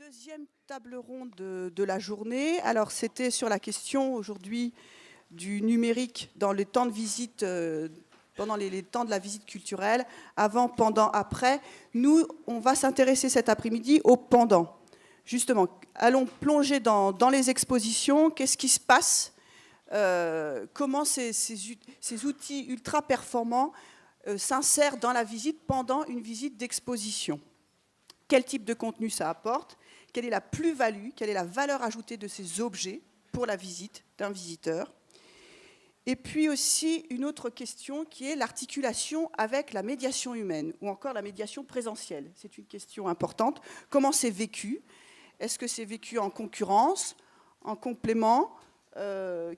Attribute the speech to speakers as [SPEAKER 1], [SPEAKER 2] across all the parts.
[SPEAKER 1] Deuxième table ronde de la journée. Alors, c'était sur la question aujourd'hui du numérique dans les temps de visite, pendant les temps de la visite culturelle, avant, pendant, après. Nous, on va s'intéresser cet après-midi au pendant. Justement, allons plonger dans les expositions. Qu'est-ce qui se passe? Comment ces outils ultra performants s'insèrent dans la visite pendant une visite d'exposition? Quel type de contenu ça apporte? Quelle est la plus-value? Quelle est la valeur ajoutée de ces objets pour la visite d'un visiteur? Et puis aussi une autre question qui est l'articulation avec la médiation humaine ou encore la médiation présentielle. C'est une question importante. Comment c'est vécu? Est-ce que c'est vécu en concurrence, en complément?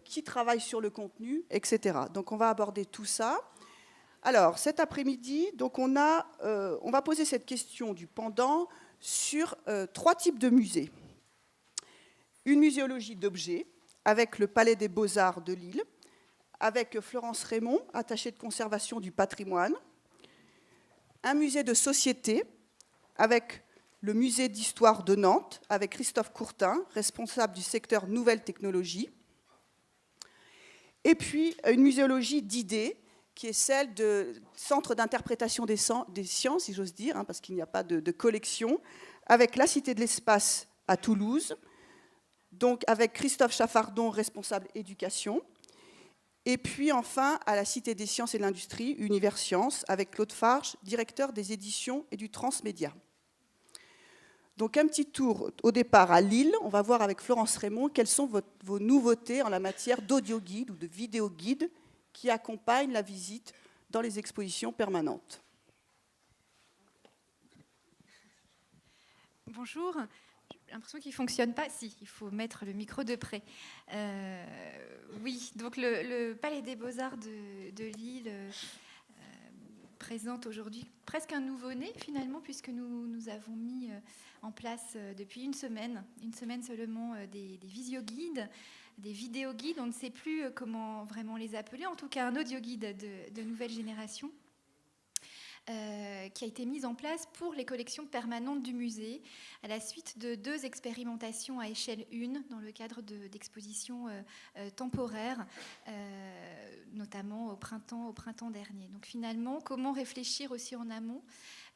[SPEAKER 1] Qui travaille sur le contenu, etc. Donc on va aborder tout ça. Alors cet après-midi, donc on va poser cette question du pendant sur 3 types de musées. Une muséologie d'objets avec le Palais des Beaux-Arts de Lille, avec Florence Raymond, attachée de conservation du patrimoine. Un musée de société avec le musée d'histoire de Nantes, avec Christophe Courtin, responsable du secteur nouvelles technologies. Et puis une muséologie d'idées, qui est celle de centre d'interprétation des sciences, si j'ose dire, parce qu'il n'y a pas de collection, avec la Cité de l'Espace à Toulouse, donc avec Christophe Chaffardon, responsable éducation, et puis enfin à la Cité des Sciences et de l'Industrie, Univers Sciences, avec Claude Farge, directeur des éditions et du transmédia. Donc un petit tour au départ à Lille, on va voir avec Florence Raymond quelles sont vos nouveautés en la matière d'audio-guide ou de vidéo-guide qui accompagnent la visite dans les expositions permanentes.
[SPEAKER 2] Bonjour, j'ai l'impression qu'il ne fonctionne pas. Si, il faut mettre le micro de près. Oui, donc le Palais des Beaux-Arts de Lille présente aujourd'hui presque un nouveau-né finalement, puisque nous avons mis en place depuis une semaine seulement des visio-guides, des vidéo-guides, on ne sait plus comment vraiment les appeler, en tout cas un audio-guide de nouvelle génération. Qui a été mise en place pour les collections permanentes du musée, à la suite de 2 expérimentations à échelle 1 dans le cadre d'expositions temporaires, notamment au printemps dernier. Donc finalement, comment réfléchir aussi en amont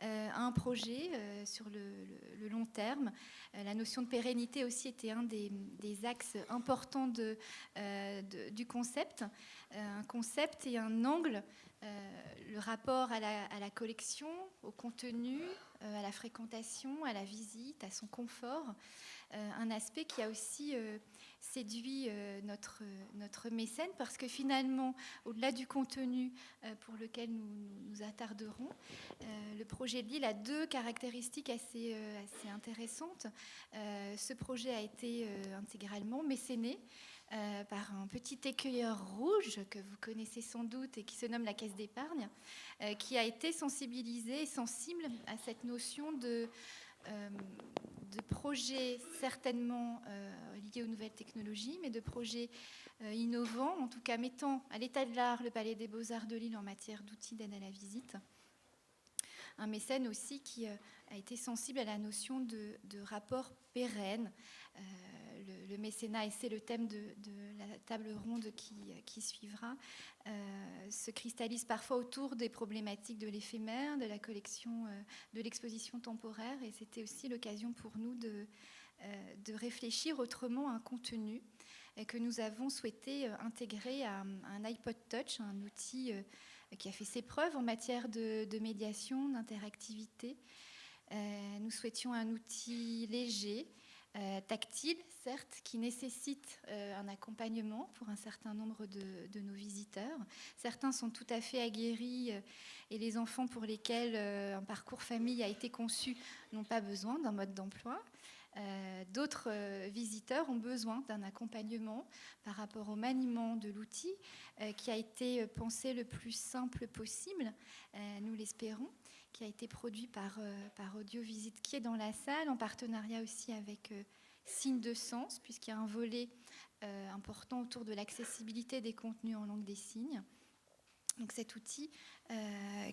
[SPEAKER 2] à un projet sur le long terme. La notion de pérennité aussi était un des axes importants du concept. Un concept et un angle, le rapport à la collection, au contenu, à la fréquentation, à la visite, à son confort. Un aspect qui a aussi séduit notre mécène, parce que finalement, au-delà du contenu pour lequel nous attarderons, le projet de Lille a 2 caractéristiques assez intéressantes. Ce projet a été intégralement mécéné par un petit écueilleur rouge que vous connaissez sans doute et qui se nomme la Caisse d'épargne, qui a été sensibilisé et sensible à cette notion de projets certainement liés aux nouvelles technologies, mais de projets innovants, en tout cas mettant à l'état de l'art le Palais des Beaux-Arts de Lille en matière d'outils d'aide à la visite. Un mécène aussi qui a été sensible à la notion de rapport pérenne. Le mécénat, et c'est le thème de la table ronde qui suivra, se cristallise parfois autour des problématiques de l'éphémère, de la collection, de l'exposition temporaire, et c'était aussi l'occasion pour nous de réfléchir autrement à un contenu que nous avons souhaité intégrer à un iPod Touch, un outil qui a fait ses preuves en matière de médiation, d'interactivité. Nous souhaitions un outil léger, tactile, certes, qui nécessite un accompagnement pour un certain nombre de nos visiteurs. Certains sont tout à fait aguerris et les enfants pour lesquels un parcours famille a été conçu n'ont pas besoin d'un mode d'emploi. D'autres visiteurs ont besoin d'un accompagnement par rapport au maniement de l'outil qui a été pensé le plus simple possible, nous l'espérons, qui a été produit par Audio Visite qui est dans la salle, en partenariat aussi avec Signes de Sens, puisqu'il y a un volet important autour de l'accessibilité des contenus en langue des signes. Donc cet outil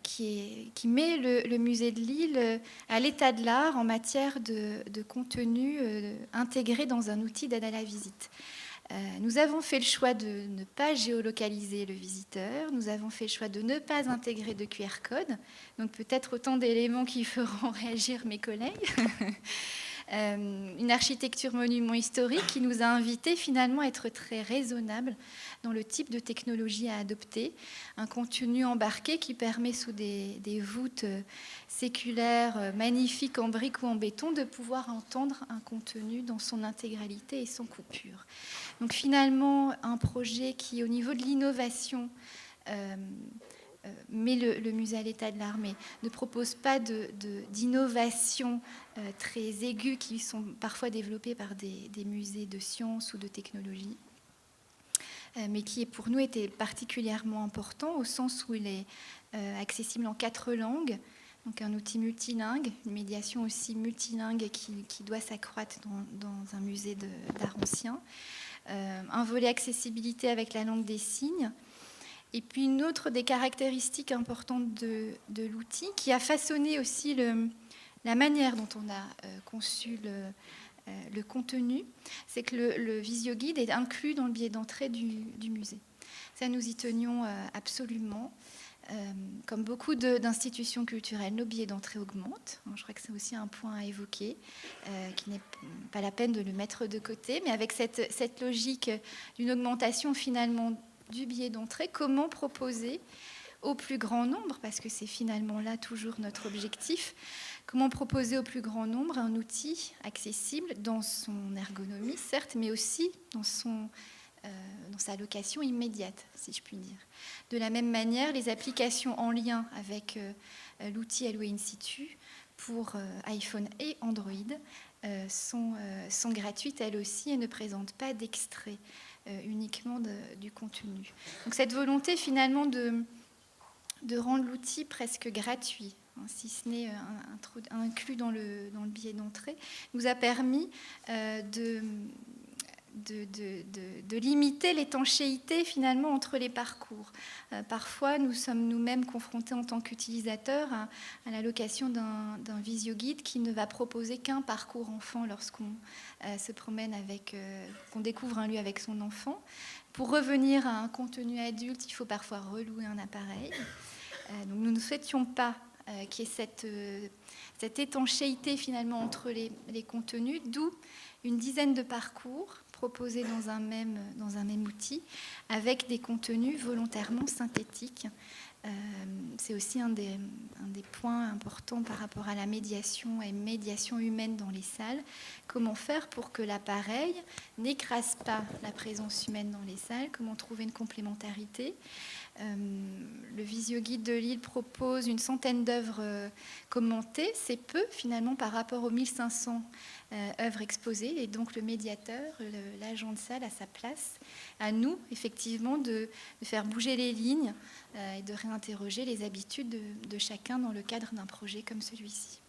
[SPEAKER 2] qui met le musée de Lille à l'état de l'art en matière de contenu intégré dans un outil d'aide à la visite. Nous avons fait le choix de ne pas géolocaliser le visiteur, nous avons fait le choix de ne pas intégrer de QR code, donc peut-être autant d'éléments qui feront réagir mes collègues. Une architecture monument historique qui nous a invités finalement à être très raisonnables dans le type de technologie à adopter. Un contenu embarqué qui permet sous des voûtes séculaires magnifiques en briques ou en béton de pouvoir entendre un contenu dans son intégralité et sans coupure. Donc finalement un projet qui au niveau de l'innovation met le musée à l'état de l'art, mais ne propose pas d'innovation très aiguë qui sont parfois développées par des musées de sciences ou de technologie, mais qui pour nous était particulièrement important au sens où il est accessible en 4 langues, donc un outil multilingue, une médiation aussi multilingue qui doit s'accroître dans un musée d'art ancien, un volet accessibilité avec la langue des signes. Et puis une autre des caractéristiques importantes de l'outil qui a façonné aussi la manière dont on a conçu le contenu, c'est que le visio-guide est inclus dans le billet d'entrée du musée. Ça, nous y tenions absolument. Comme beaucoup d'institutions culturelles, nos billets d'entrée augmentent. Je crois que c'est aussi un point à évoquer, qui n'est pas la peine de le mettre de côté, mais avec cette logique d'une augmentation finalement du billet d'entrée, comment proposer au plus grand nombre, parce que c'est finalement là toujours notre objectif, comment proposer au plus grand nombre un outil accessible dans son ergonomie, certes, mais aussi dans sa location immédiate, si je puis dire. De la même manière, les applications en lien avec l'outil Alloué in situ pour iPhone et Android sont gratuites elles aussi et ne présentent pas d'extrait uniquement du contenu. Donc cette volonté finalement de rendre l'outil presque gratuit, si ce n'est inclus dans le billet d'entrée, nous a permis de limiter l'étanchéité finalement entre les parcours. Parfois, nous sommes nous-mêmes confrontés en tant qu'utilisateurs à la location d'un visio-guide qui ne va proposer qu'un parcours enfant lorsqu'on se promène qu'on découvre un lieu avec son enfant. Pour revenir à un contenu adulte, il faut parfois relouer un appareil. Donc nous ne souhaitions pas qu'il y ait cette étanchéité finalement entre les contenus, d'où une dizaine de parcours proposés dans un même outil avec des contenus volontairement synthétiques. C'est aussi un des points importants par rapport à la médiation et médiation humaine dans les salles. Comment faire pour que l'appareil n'écrase pas la présence humaine dans les salles? Comment trouver une complémentarité? Le visio-guide de Lille propose une centaine d'œuvres commentées. C'est peu finalement par rapport aux 1500 œuvres exposées, et donc le médiateur, l'agent de salle a sa place. À nous, effectivement, de faire bouger les lignes et de réinterroger les habitudes de chacun dans le cadre d'un projet comme celui-ci.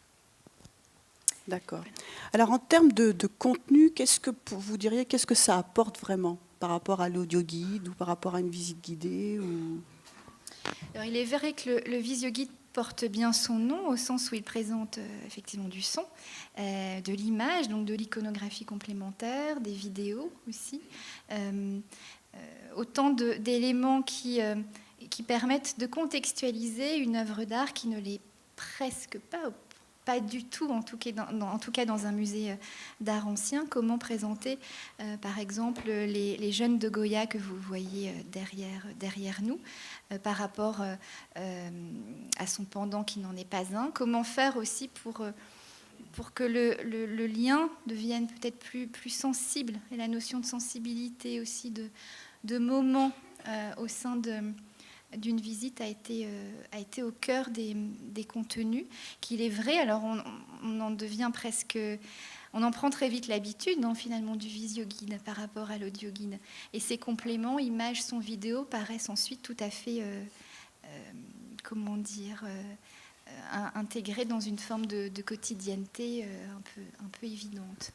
[SPEAKER 1] D'accord. Alors en termes de contenu, qu'est-ce que ça apporte vraiment par rapport à l'audio-guide ou par rapport à une visite guidée
[SPEAKER 2] Alors, il est vrai que le visio-guide porte bien son nom au sens où il présente effectivement du son, de l'image, donc de l'iconographie complémentaire, des vidéos aussi, autant d'éléments qui permettent de contextualiser une œuvre d'art qui ne l'est presque pas du tout, en tout cas dans un musée d'art ancien. Comment présenter, par exemple, les jeunes de Goya que vous voyez derrière nous, par rapport à son pendant qui n'en est pas un. Comment faire aussi pour que le lien devienne peut-être plus sensible, et la notion de sensibilité aussi, de moment au sein d'une visite a été au cœur des contenus, qu'il est vrai, alors on en devient presque... On en prend très vite l'habitude, finalement, du visio-guide par rapport à l'audio-guide. Et ces compléments, images, son, vidéo, paraissent ensuite tout à fait, intégrés dans une forme de quotidienneté un peu évidente.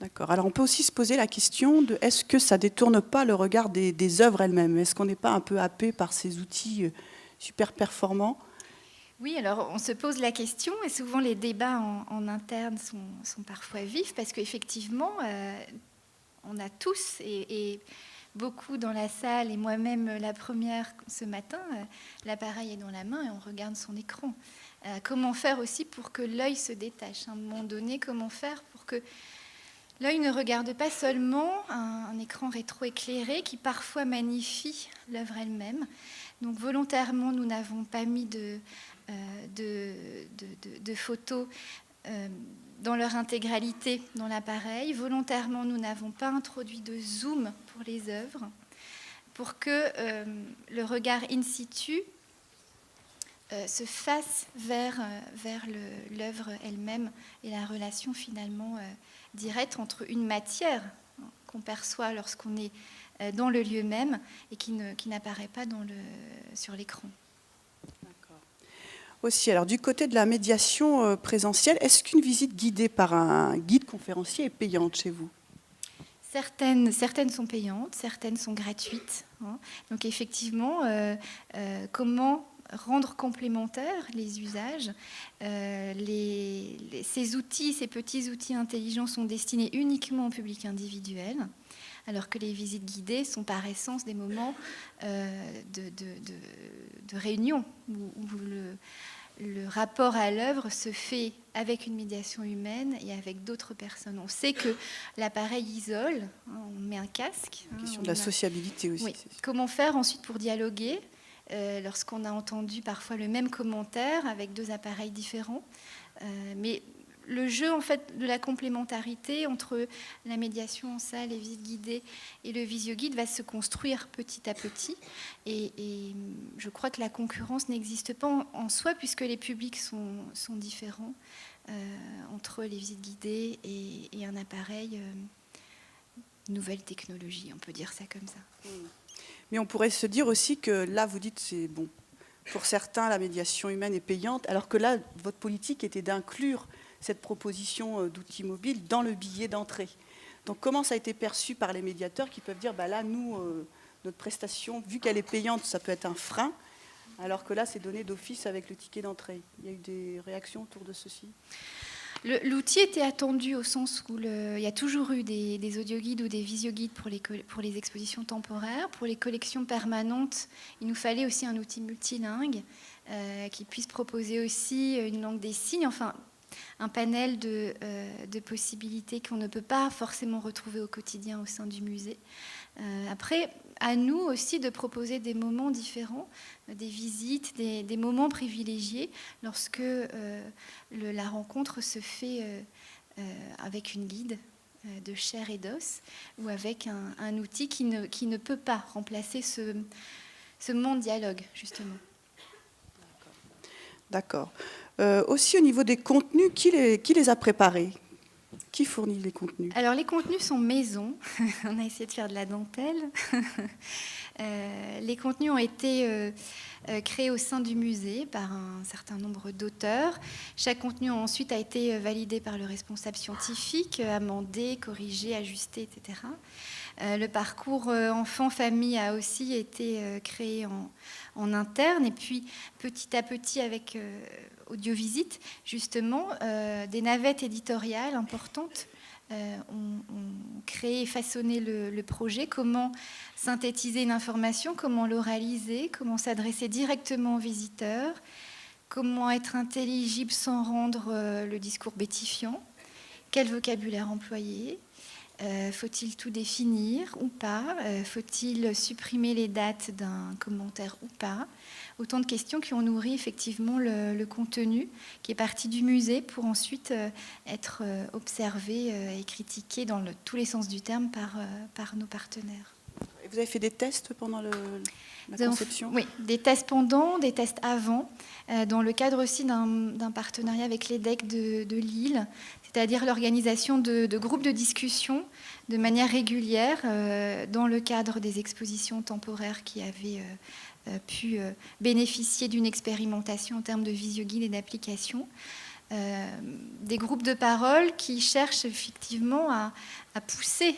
[SPEAKER 1] D'accord. Alors on peut aussi se poser la question de est-ce que ça détourne pas le regard des œuvres elles-mêmes? Est-ce qu'on n'est pas un peu happé par ces outils super performants?
[SPEAKER 2] Oui, alors on se pose la question, et souvent les débats en interne sont parfois vifs, parce qu'effectivement, on a tous, et beaucoup dans la salle, et moi-même la première ce matin, l'appareil est dans la main et on regarde son écran. Comment faire aussi pour que l'œil se détache? À un moment donné, comment faire pour que l'œil ne regarde pas seulement un écran rétroéclairé qui parfois magnifie l'œuvre elle-même? Donc volontairement, nous n'avons pas mis de photos dans leur intégralité dans l'appareil. Volontairement, nous n'avons pas introduit de zoom pour les œuvres, pour que le regard in situ se fasse vers l'œuvre elle-même, et la relation finalement directe entre une matière qu'on perçoit lorsqu'on est dans le lieu même et qui n'apparaît pas sur l'écran.
[SPEAKER 1] Aussi, alors du côté de la médiation présentielle, est-ce qu'une visite guidée par un guide conférencier est payante chez vous?
[SPEAKER 2] Certaines sont payantes, certaines sont gratuites. Donc effectivement, comment rendre complémentaires les usages? Ces outils, ces petits outils intelligents sont destinés uniquement au public individuel, alors que les visites guidées sont par essence des moments de réunion où le rapport à l'œuvre se fait avec une médiation humaine et avec d'autres personnes. On sait que l'appareil isole, on met un casque.
[SPEAKER 1] La question de la sociabilité aussi.
[SPEAKER 2] Oui. Comment faire ensuite pour dialoguer lorsqu'on a entendu parfois le même commentaire avec deux appareils différents? Mais le jeu en fait de la complémentarité entre la médiation en salle, les visites guidées et le visio-guide va se construire petit à petit, et je crois que la concurrence n'existe pas en soi, puisque les publics sont différents entre les visites guidées et un appareil nouvelle technologie, on peut dire ça comme ça.
[SPEAKER 1] Mais on pourrait se dire aussi que là vous dites c'est bon, pour certains la médiation humaine est payante, alors que là votre politique était d'inclure cette proposition d'outils mobiles dans le billet d'entrée. Donc comment ça a été perçu par les médiateurs qui peuvent dire bah là nous notre prestation vu qu'elle est payante ça peut être un frein, alors que là c'est donné d'office avec le ticket d'entrée? Il y a eu des réactions autour de ceci?
[SPEAKER 2] L'outil était attendu au sens où il y a toujours eu des audioguides ou des visioguides pour les expositions temporaires. Pour les collections permanentes, il nous fallait aussi un outil multilingue qui puisse proposer aussi une langue des signes, enfin un panel de possibilités qu'on ne peut pas forcément retrouver au quotidien au sein du musée. Après, à nous aussi de proposer des moments différents, des visites, des moments privilégiés lorsque la rencontre se fait avec une guide de chair et d'os, ou avec un outil qui ne peut pas remplacer ce monde dialogue, justement.
[SPEAKER 1] D'accord. Aussi au niveau des contenus, qui les a préparés? Qui fournit les contenus?
[SPEAKER 2] Alors les contenus sont maison. On a essayé de faire de la dentelle. Les contenus ont été créés au sein du musée par un certain nombre d'auteurs. Chaque contenu ensuite a été validé par le responsable scientifique, amendé, corrigé, ajusté, etc. Le parcours enfant-famille a aussi été créé en interne, et puis petit à petit avec Audiovisite, justement, des navettes éditoriales importantes ont créé et façonné le projet. Comment synthétiser une information, comment l'oraliser, comment s'adresser directement aux visiteurs, comment être intelligible sans rendre le discours bêtifiant, quel vocabulaire employer, faut-il tout définir ou pas, faut-il supprimer les dates d'un commentaire ou pas? Autant de questions qui ont nourri effectivement le contenu qui est parti du musée pour ensuite être observé et critiqué dans tous les sens du terme par nos partenaires.
[SPEAKER 1] Et vous avez fait des tests pendant la conception?
[SPEAKER 2] Oui, des tests pendant, des tests avant, dans le cadre aussi d'un partenariat avec l'EDEC de Lille, c'est-à-dire l'organisation de groupes de discussion de manière régulière dans le cadre des expositions temporaires qui avaient pu bénéficier d'une expérimentation en termes de visio-guide et d'application. des groupes de parole qui cherchent effectivement à pousser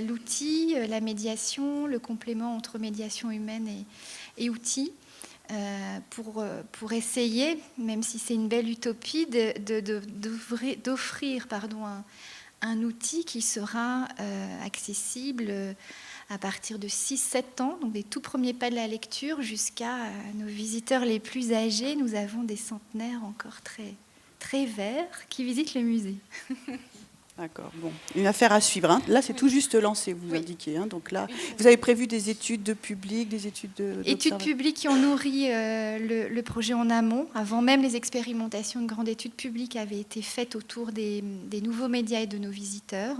[SPEAKER 2] l'outil, la médiation, le complément entre médiation humaine et outils, pour essayer, même si c'est une belle utopie, d'offrir un outil qui sera accessible à partir de 6-7 ans, donc des tout premiers pas de la lecture, jusqu'à nos visiteurs les plus âgés. Nous avons des centenaires encore très, très verts qui visitent le musée.
[SPEAKER 1] D'accord, bon. Une affaire à suivre. Hein. Là, c'est tout juste lancé, vous indiquez. Hein. Donc là, vous avez prévu des études de public, des études
[SPEAKER 2] études publiques qui ont nourri le projet en amont. Avant même les expérimentations, de grandes études publiques avaient été faites autour des nouveaux médias et de nos visiteurs.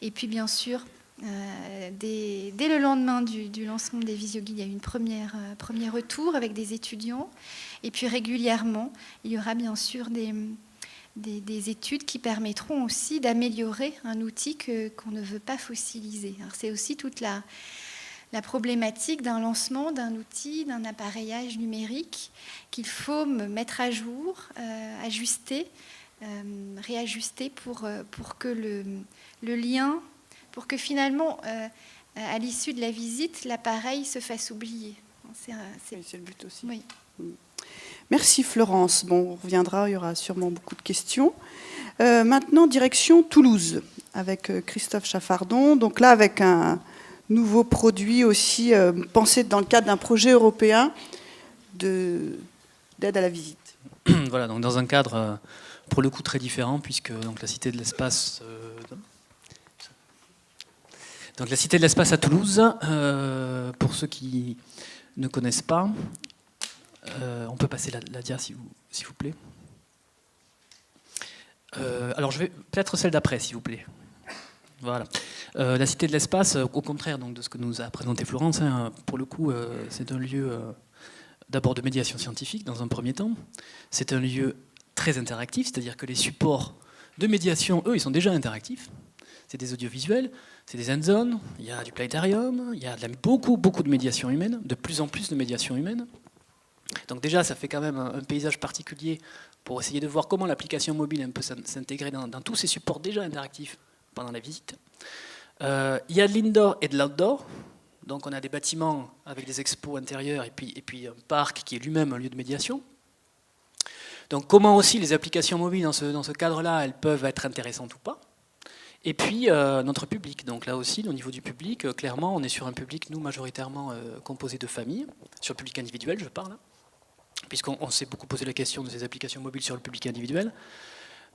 [SPEAKER 2] Et puis, bien sûr, dès le lendemain du lancement des Visioguides, il y a eu une premier retour avec des étudiants. Et puis, régulièrement, il y aura bien sûr des études qui permettront aussi d'améliorer un outil qu'on ne veut pas fossiliser. Alors, c'est aussi toute la problématique d'un lancement d'un outil, d'un appareillage numérique qu'il faut mettre à jour, ajuster, réajuster pour que le lien, pour que finalement, à l'issue de la visite, l'appareil se fasse oublier.
[SPEAKER 1] Oui, c'est le but aussi.
[SPEAKER 2] Oui.
[SPEAKER 1] Merci Florence. Bon, on reviendra, il y aura sûrement beaucoup de questions. Maintenant, direction Toulouse, avec Christophe Chaffardon. Donc là, avec un nouveau produit aussi pensé dans le cadre d'un projet européen d'aide à la visite.
[SPEAKER 3] Voilà, donc dans un cadre pour le coup très différent, puisque donc, la Cité de l'Espace... Donc la Cité de l'Espace à Toulouse, pour ceux qui ne connaissent pas, on peut passer la dia s'il vous plaît. Alors je vais peut-être celle d'après s'il vous plaît. Voilà. La Cité de l'Espace, au contraire donc, de ce que nous a présenté Florence, hein, pour le coup c'est un lieu d'abord de médiation scientifique dans un premier temps. C'est un lieu très interactif, c'est-à-dire que les supports de médiation, eux, ils sont déjà interactifs. C'est des audiovisuels, c'est des end zones, il y a du planétarium, il y a beaucoup de médiation humaine, de plus en plus de médiation humaine. Donc déjà, ça fait quand même un paysage particulier pour essayer de voir comment l'application mobile peut s'intégrer dans tous ces supports déjà interactifs pendant la visite. Il y a de l'indoor et de l'outdoor. Donc on a des bâtiments avec des expos intérieurs et puis un parc qui est lui-même un lieu de médiation. Donc comment aussi les applications mobiles dans ce cadre-là, elles peuvent être intéressantes ou pas. Et puis notre public. Donc là aussi, au niveau du public, clairement, on est sur un public, nous, majoritairement composé de familles, sur le public individuel, je parle, puisqu'on s'est beaucoup posé la question de ces applications mobiles sur le public individuel.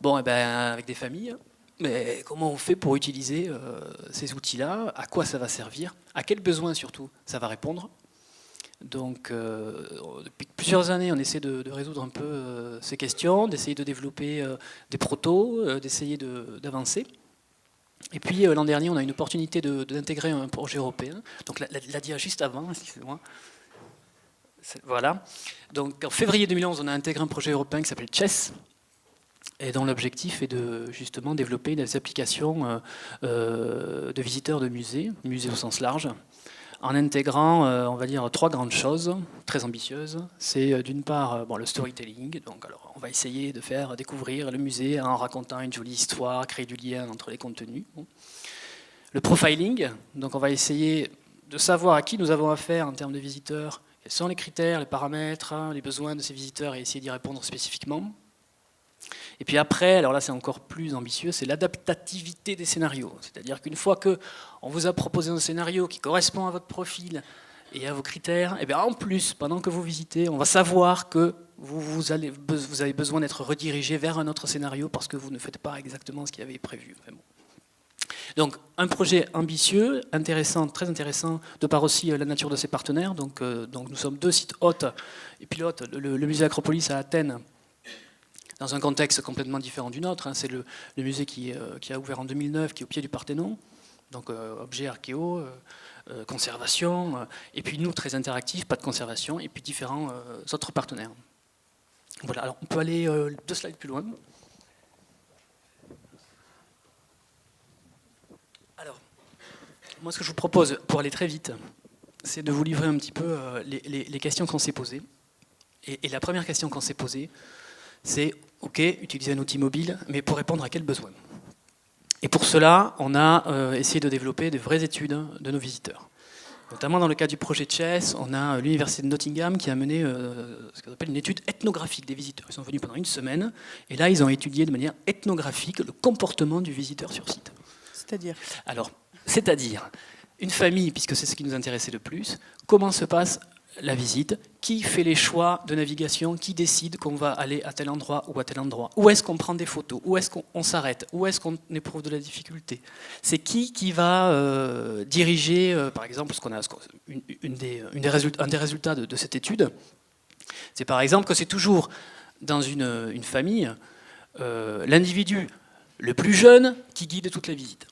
[SPEAKER 3] Bon, et ben, avec des familles, mais comment on fait pour utiliser ces outils-là? À quoi ça va servir? À quels besoins, surtout, ça va répondre? Donc, depuis plusieurs années, on essaie de résoudre un peu ces questions, d'essayer de développer des protos, d'essayer d'avancer. Et puis l'an dernier, on a eu une opportunité d'intégrer un projet européen. Donc la dia juste avant, excusez-moi. Voilà. Donc en février 2011, on a intégré un projet européen qui s'appelle Chess, et dont l'objectif est de justement développer des applications de visiteurs de musées au sens large, en intégrant, on va dire, 3 grandes choses très ambitieuses. C'est d'une part le storytelling. Donc, alors, on va essayer de faire découvrir le musée en racontant une jolie histoire, créer du lien entre les contenus. Le profiling, donc on va essayer de savoir à qui nous avons affaire en termes de visiteurs, quels sont les critères, les paramètres, les besoins de ces visiteurs et essayer d'y répondre spécifiquement. Et puis après, alors là c'est encore plus ambitieux, c'est l'adaptativité des scénarios. C'est-à-dire qu'une fois qu'on vous a proposé un scénario qui correspond à votre profil et à vos critères, et bien en plus, pendant que vous visitez, on va savoir que vous avez besoin d'être redirigé vers un autre scénario parce que vous ne faites pas exactement ce qui avait prévu. Bon. Donc un projet ambitieux, intéressant, très intéressant, de par aussi la nature de ses partenaires. Donc nous sommes 2 sites hôtes et pilotes, le musée Acropolis à Athènes, dans un contexte complètement différent du nôtre. C'est le musée qui a ouvert en 2009, qui est au pied du Parthénon, donc objet archéo, conservation, et puis nous, très interactifs, pas de conservation, et puis différents autres partenaires. Voilà, alors on peut aller 2 slides plus loin. Alors, moi ce que je vous propose, pour aller très vite, c'est de vous livrer un petit peu les questions qu'on s'est posées. Et la première question qu'on s'est posée, c'est OK, utiliser un outil mobile, mais pour répondre à quel besoin? Et pour cela, on a essayé de développer de vraies études de nos visiteurs. Notamment dans le cas du projet Chess, on a l'université de Nottingham qui a mené ce qu'on appelle une étude ethnographique des visiteurs. Ils sont venus pendant une semaine, et là, ils ont étudié de manière ethnographique le comportement du visiteur sur site.
[SPEAKER 1] C'est-à-dire?
[SPEAKER 3] Alors, c'est-à-dire, une famille, puisque c'est ce qui nous intéressait le plus, comment se passe la visite, qui fait les choix de navigation, qui décide qu'on va aller à tel endroit ou à tel endroit, où est-ce qu'on prend des photos, où est-ce qu'on s'arrête, où est-ce qu'on éprouve de la difficulté. C'est qui va diriger, par exemple, un des résultats de cette étude, c'est par exemple que c'est toujours dans une famille l'individu le plus jeune qui guide toute la visite.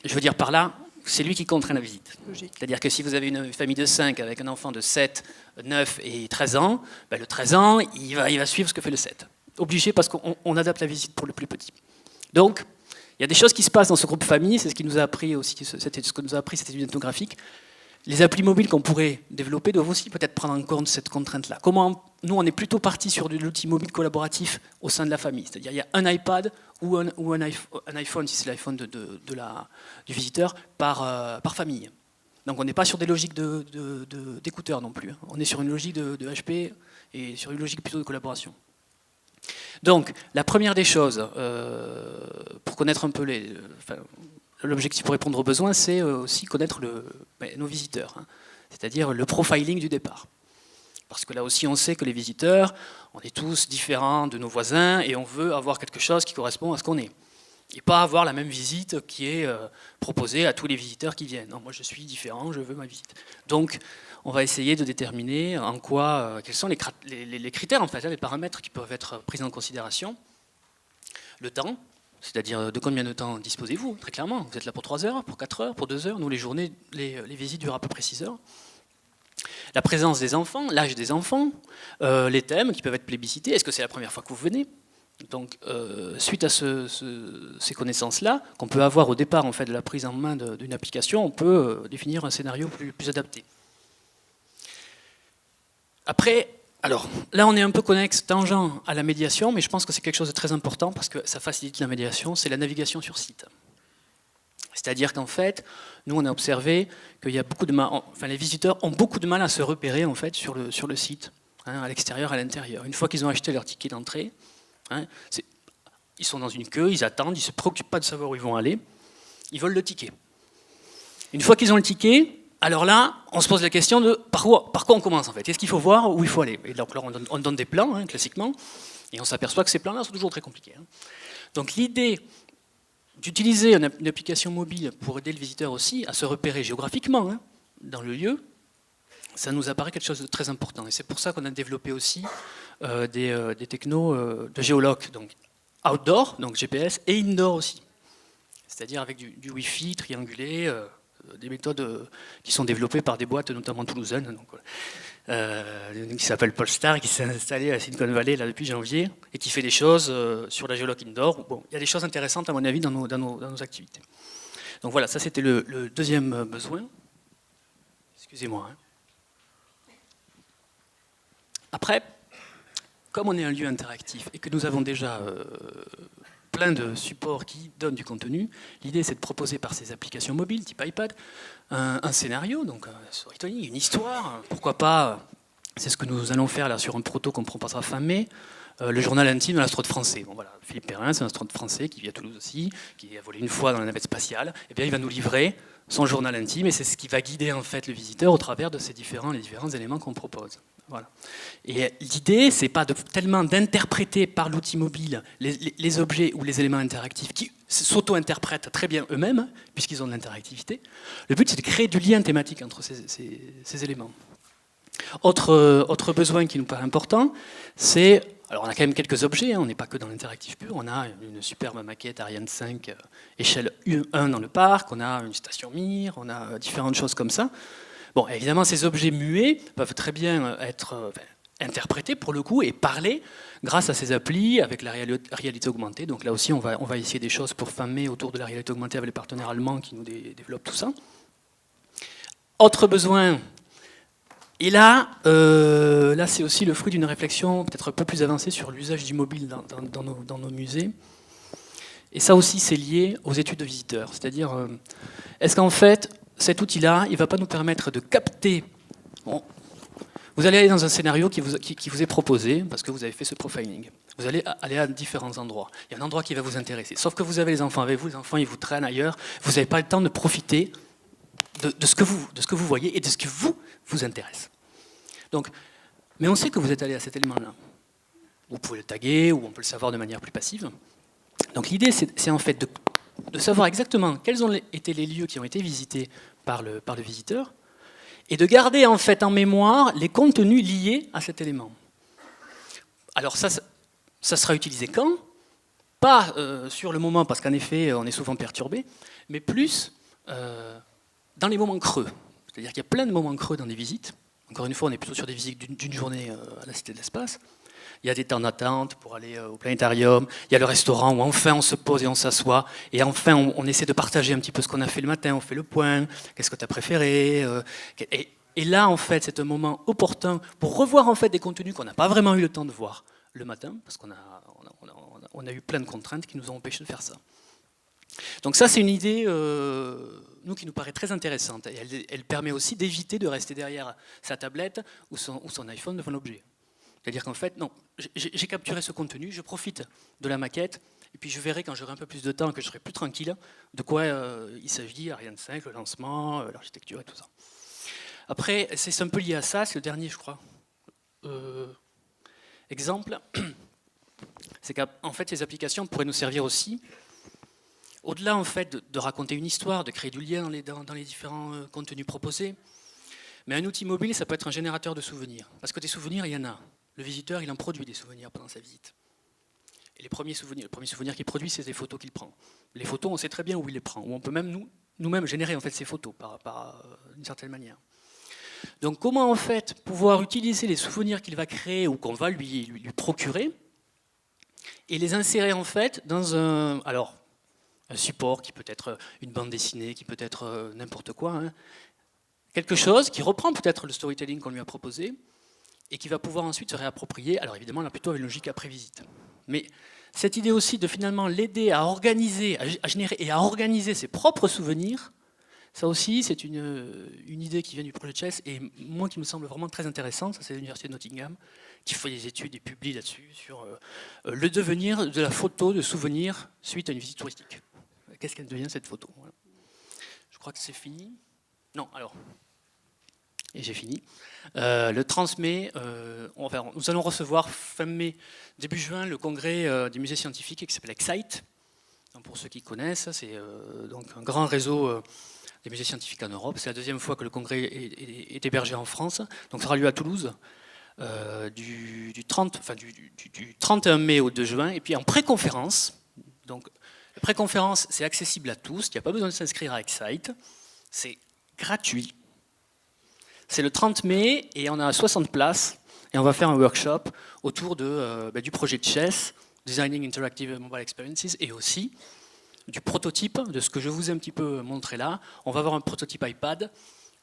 [SPEAKER 3] Je veux dire par là, c'est lui qui contraint la visite. C'est-à-dire que si vous avez une famille de 5 avec un enfant de 7, 9 et 13 ans, ben le 13 ans, il va suivre ce que fait le 7. Obligé parce qu'on adapte la visite pour le plus petit. Donc, il y a des choses qui se passent dans ce groupe famille, c'est ce qui nous a appris aussi, ce que nous a appris cette étude ethnographique. Les applis mobiles qu'on pourrait développer doivent aussi peut-être prendre en compte cette contrainte-là. Nous, on est plutôt parti sur de l'outil mobile collaboratif au sein de la famille. C'est-à-dire il y a un iPad ou un iPhone, si c'est l'iPhone du visiteur, par famille. Donc on n'est pas sur des logiques d'écouteurs non plus. On est sur une logique de HP et sur une logique plutôt de collaboration. Donc la première des choses, pour connaître un peu l'objectif pour répondre aux besoins, c'est aussi connaître nos visiteurs, hein, c'est-à-dire le profiling du départ. Parce que là aussi, on sait que les visiteurs, on est tous différents de nos voisins et on veut avoir quelque chose qui correspond à ce qu'on est. Et pas avoir la même visite qui est proposée à tous les visiteurs qui viennent. Non, moi je suis différent, je veux ma visite. Donc, on va essayer de déterminer quels sont les critères, en fait, les paramètres qui peuvent être pris en considération. Le temps. C'est-à-dire de combien de temps disposez-vous, très clairement. Vous êtes là pour 3 heures, pour 4 heures, pour 2 heures. Nous, les journées, les visites durent à peu près 6 heures. La présence des enfants, l'âge des enfants, les thèmes qui peuvent être plébiscités. Est-ce que c'est la première fois que vous venez? Donc, suite à ces connaissances-là, qu'on peut avoir au départ en fait, de la prise en main d'une application, on peut définir un scénario plus adapté. Après, alors, là, on est un peu connexe, tangent à la médiation, mais je pense que c'est quelque chose de très important parce que ça facilite la médiation, c'est la navigation sur site. C'est-à-dire qu'en fait, nous, on a observé qu'il y a beaucoup de mal, les visiteurs ont beaucoup de mal à se repérer en fait, sur le site, hein, à l'extérieur, à l'intérieur. Une fois qu'ils ont acheté leur ticket d'entrée, hein, ils sont dans une queue, ils attendent, ils ne se préoccupent pas de savoir où ils vont aller, ils veulent le ticket. Une fois qu'ils ont le ticket, alors là, on se pose la question de par quoi on commence en fait. Qu'est-ce qu'il faut voir, où il faut aller? Et donc là, on donne des plans, hein, classiquement, et on s'aperçoit que ces plans-là sont toujours très compliqués. Hein. Donc l'idée d'utiliser une application mobile pour aider le visiteur aussi à se repérer géographiquement hein, dans le lieu, ça nous apparaît quelque chose de très important. Et c'est pour ça qu'on a développé aussi des technos de géoloc, donc outdoor, donc GPS, et indoor aussi. C'est-à-dire avec du Wi-Fi triangulé, des méthodes qui sont développées par des boîtes, notamment toulousaines, qui s'appelle Polestar, qui s'est installé à Silicon Valley là, depuis janvier, et qui fait des choses sur la géoloc indoor. Bon, il y a des choses intéressantes, à mon avis, dans nos activités. Donc voilà, ça c'était le deuxième besoin. Excusez-moi. Hein. Après, comme on est un lieu interactif et que nous avons déjà plein de supports qui donnent du contenu, l'idée c'est de proposer par ces applications mobiles, type iPad, un scénario, donc un storytelling, une histoire, pourquoi pas, c'est ce que nous allons faire là sur un proto qu'on proposera fin mai, le journal intime de l'astronaute français. Bon, voilà, Philippe Perrin, c'est un astronaute français qui vit à Toulouse aussi, qui a volé une fois dans la navette spatiale, et bien il va nous livrer son journal intime et c'est ce qui va guider en fait le visiteur au travers de les différents éléments qu'on propose. Voilà. Et l'idée, c'est pas tellement d'interpréter par l'outil mobile les objets ou les éléments interactifs qui s'auto-interprètent très bien eux-mêmes, puisqu'ils ont de l'interactivité. Le but, c'est de créer du lien thématique entre ces éléments. Autre besoin qui nous paraît important, c'est... Alors on a quand même quelques objets, hein, on n'est pas que dans l'interactif pur, on a une superbe maquette Ariane 5 échelle 1 dans le parc, on a une station Mir, on a différentes choses comme ça. Bon, évidemment, ces objets muets peuvent très bien être interprétés pour le coup et parler grâce à ces applis avec la réalité augmentée. Donc là aussi, on va essayer des choses pour fin mai autour de la réalité augmentée avec les partenaires allemands qui nous développent tout ça. Autre besoin, Et là, c'est aussi le fruit d'une réflexion peut-être un peu plus avancée sur l'usage du mobile dans nos musées. Et ça aussi, c'est lié aux études de visiteurs. C'est-à-dire, est-ce qu'en fait, cet outil-là, il ne va pas nous permettre de capter... Bon, vous allez aller dans un scénario qui vous est proposé, parce que vous avez fait ce profiling. Vous allez aller à différents endroits. Il y a un endroit qui va vous intéresser. Sauf que vous avez les enfants avec vous, les enfants, ils vous traînent ailleurs. Vous n'avez pas le temps de profiter de ce que vous voyez et de ce qui vous intéresse. Donc, mais on sait que vous êtes allé à cet élément-là. Vous pouvez le taguer, ou on peut le savoir de manière plus passive. Donc l'idée, c'est en fait de savoir exactement quels ont été les lieux qui ont été visités par le visiteur, et de garder en fait en mémoire les contenus liés à cet élément. Alors ça sera utilisé quand? Pas sur le moment, parce qu'en effet, on est souvent perturbé, mais plus dans les moments creux. C'est-à-dire qu'il y a plein de moments creux dans des visites. Encore une fois, on est plutôt sur des visites d'une journée à la Cité de l'Espace. Il y a des temps d'attente pour aller au planétarium. Il y a le restaurant où enfin on se pose et on s'assoit. Et enfin, on essaie de partager un petit peu ce qu'on a fait le matin. On fait le point. Qu'est-ce que tu as préféré? Et là, en fait, c'est un moment opportun pour revoir en fait des contenus qu'on n'a pas vraiment eu le temps de voir le matin, parce qu'on a eu plein de contraintes qui nous ont empêché de faire ça. Donc ça, c'est une idée nous, qui nous paraît très intéressante. Et elle permet aussi d'éviter de rester derrière sa tablette ou son iPhone devant l'objet. C'est-à-dire qu'en fait, non, j'ai capturé ce contenu, je profite de la maquette, et puis je verrai quand j'aurai un peu plus de temps, que je serai plus tranquille, de quoi il s'agit, Ariane 5, le lancement, l'architecture et tout ça. Après, c'est un peu lié à ça, c'est le dernier, je crois. Exemple, c'est qu'en fait, ces applications pourraient nous servir aussi, au-delà en fait, de raconter une histoire, de créer du lien dans les différents contenus proposés. Mais un outil mobile, ça peut être un générateur de souvenirs. Parce que des souvenirs, il y en a. Le visiteur, il en produit des souvenirs pendant sa visite. Et le premier souvenir qu'il produit, c'est des photos qu'il prend. Les photos, on sait très bien où il les prend. Ou on peut même nous-mêmes générer en fait, ces photos d'une certaine manière. Donc comment en fait pouvoir utiliser les souvenirs qu'il va créer ou qu'on va lui procurer et les insérer en fait dans un support qui peut être une bande dessinée, qui peut être n'importe quoi, hein. Quelque chose qui reprend peut-être le storytelling qu'on lui a proposé et qui va pouvoir ensuite se réapproprier, alors évidemment là plutôt avec une logique après-visite. Mais cette idée aussi de finalement l'aider à organiser, à générer et à organiser ses propres souvenirs, ça aussi c'est une idée qui vient du projet Chess et moi qui me semble vraiment très intéressante, ça c'est l'université de Nottingham, qui fait des études et publie là-dessus sur le devenir de la photo de souvenir suite à une visite touristique. Qu'est-ce qu'elle devient cette photo? Voilà. Je crois que c'est fini. Non, alors, et j'ai fini. Le 30 mai, nous allons recevoir fin mai, début juin, le congrès des musées scientifiques qui s'appelle Excite. Donc, pour ceux qui connaissent, c'est donc un grand réseau des musées scientifiques en Europe. C'est la deuxième fois que le congrès est hébergé en France. Donc ça aura lieu à Toulouse du 31 mai au 2 juin. Et puis en pré-conférence, donc la pré-conférence c'est accessible à tous, il n'y a pas besoin de s'inscrire à Excite, c'est gratuit. C'est le 30 mai et on a 60 places et on va faire un workshop autour du projet de Chess, Designing Interactive Mobile Experiences, et aussi du prototype, de ce que je vous ai un petit peu montré là. On va avoir un prototype iPad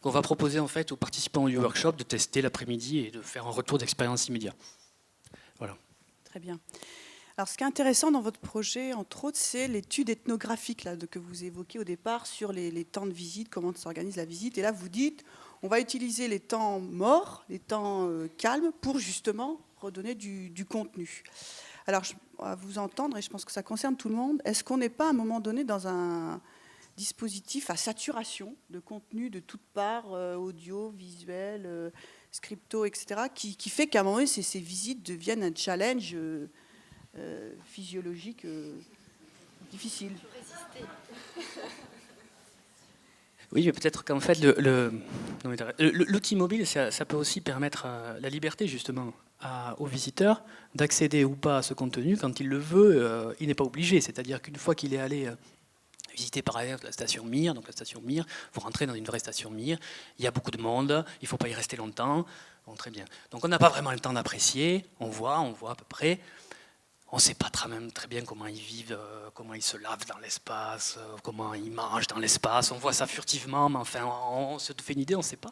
[SPEAKER 3] qu'on va proposer en fait aux participants du workshop de tester l'après-midi et de faire un retour d'expérience immédiat. Voilà.
[SPEAKER 1] Très bien. Alors, ce qui est intéressant dans votre projet, entre autres, c'est l'étude ethnographique là, que vous évoquez au départ sur les temps de visite, comment s'organise la visite. Et là, vous dites, on va utiliser les temps morts, les temps calmes, pour justement redonner du contenu. Alors, à vous entendre, et je pense que ça concerne tout le monde, est-ce qu'on n'est pas à un moment donné dans un dispositif à saturation de contenu de toutes parts, audio, visuel, scripto, etc., qui fait qu'à un moment donné, ces visites deviennent un challenge physiologique difficile.
[SPEAKER 3] Oui, mais peut-être qu'en fait, l'outil mobile, ça peut aussi permettre la liberté, justement, aux visiteurs d'accéder ou pas à ce contenu. Quand il le veut, il n'est pas obligé. C'est-à-dire qu'une fois qu'il est allé visiter, par exemple, la station Mir, donc la station Mir, vous rentrez dans une vraie station Mir, il y a beaucoup de monde, il ne faut pas y rester longtemps. Bon, très bien. Donc on n'a pas vraiment le temps d'apprécier, on voit à peu près. On ne sait pas très bien comment ils vivent, comment ils se lavent dans l'espace, comment ils mangent dans l'espace. On voit ça furtivement, mais enfin, on se fait une idée, on ne sait pas.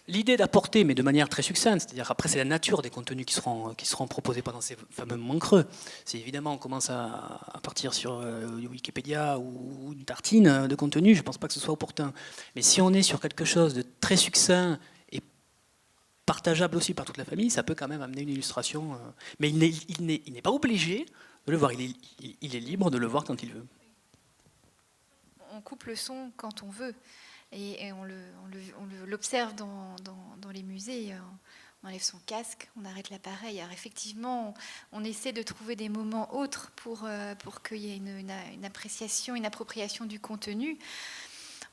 [SPEAKER 3] l'idée d'apporter, mais de manière très succincte, c'est-à-dire après c'est la nature des contenus qui seront proposés pendant ces fameux moments creux. C'est évidemment on commence à partir sur Wikipédia ou une tartine de contenu, je ne pense pas que ce soit opportun. Mais si on est sur quelque chose de très succinct et partageable aussi par toute la famille, ça peut quand même amener une illustration. Mais il n'est pas obligé de le voir, il est libre de le voir quand il veut.
[SPEAKER 2] On coupe le son quand on veut. Et on l'observe dans les musées. On enlève son casque, on arrête l'appareil. Alors effectivement, on essaie de trouver des moments autres pour qu'il y ait une appréciation, une appropriation du contenu.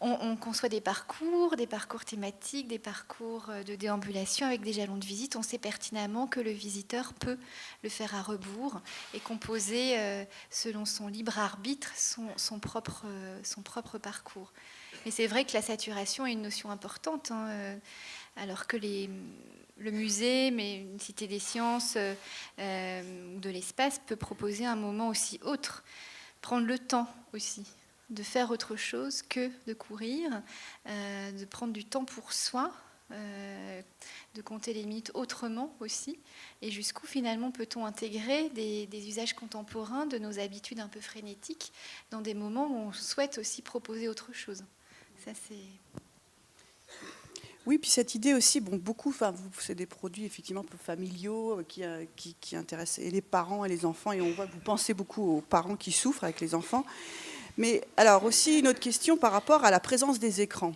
[SPEAKER 2] On conçoit des parcours thématiques, des parcours de déambulation avec des jalons de visite. On sait pertinemment que le visiteur peut le faire à rebours et composer selon son libre arbitre son propre parcours. Mais c'est vrai que la saturation est une notion importante, alors que le musée, mais une cité des sciences ou de l'espace peut proposer un moment aussi autre, prendre le temps aussi de faire autre chose que de courir, de prendre du temps pour soi, de compter les minutes autrement aussi, et jusqu'où finalement peut-on intégrer des usages contemporains de nos habitudes un peu frénétiques dans des moments où on souhaite aussi proposer autre chose. Ça, c'est...
[SPEAKER 1] Oui, puis cette idée aussi, beaucoup, c'est des produits effectivement peu familiaux qui intéressent et les parents et les enfants, et on voit que vous pensez beaucoup aux parents qui souffrent avec les enfants. Mais alors aussi une autre question par rapport à la présence des écrans,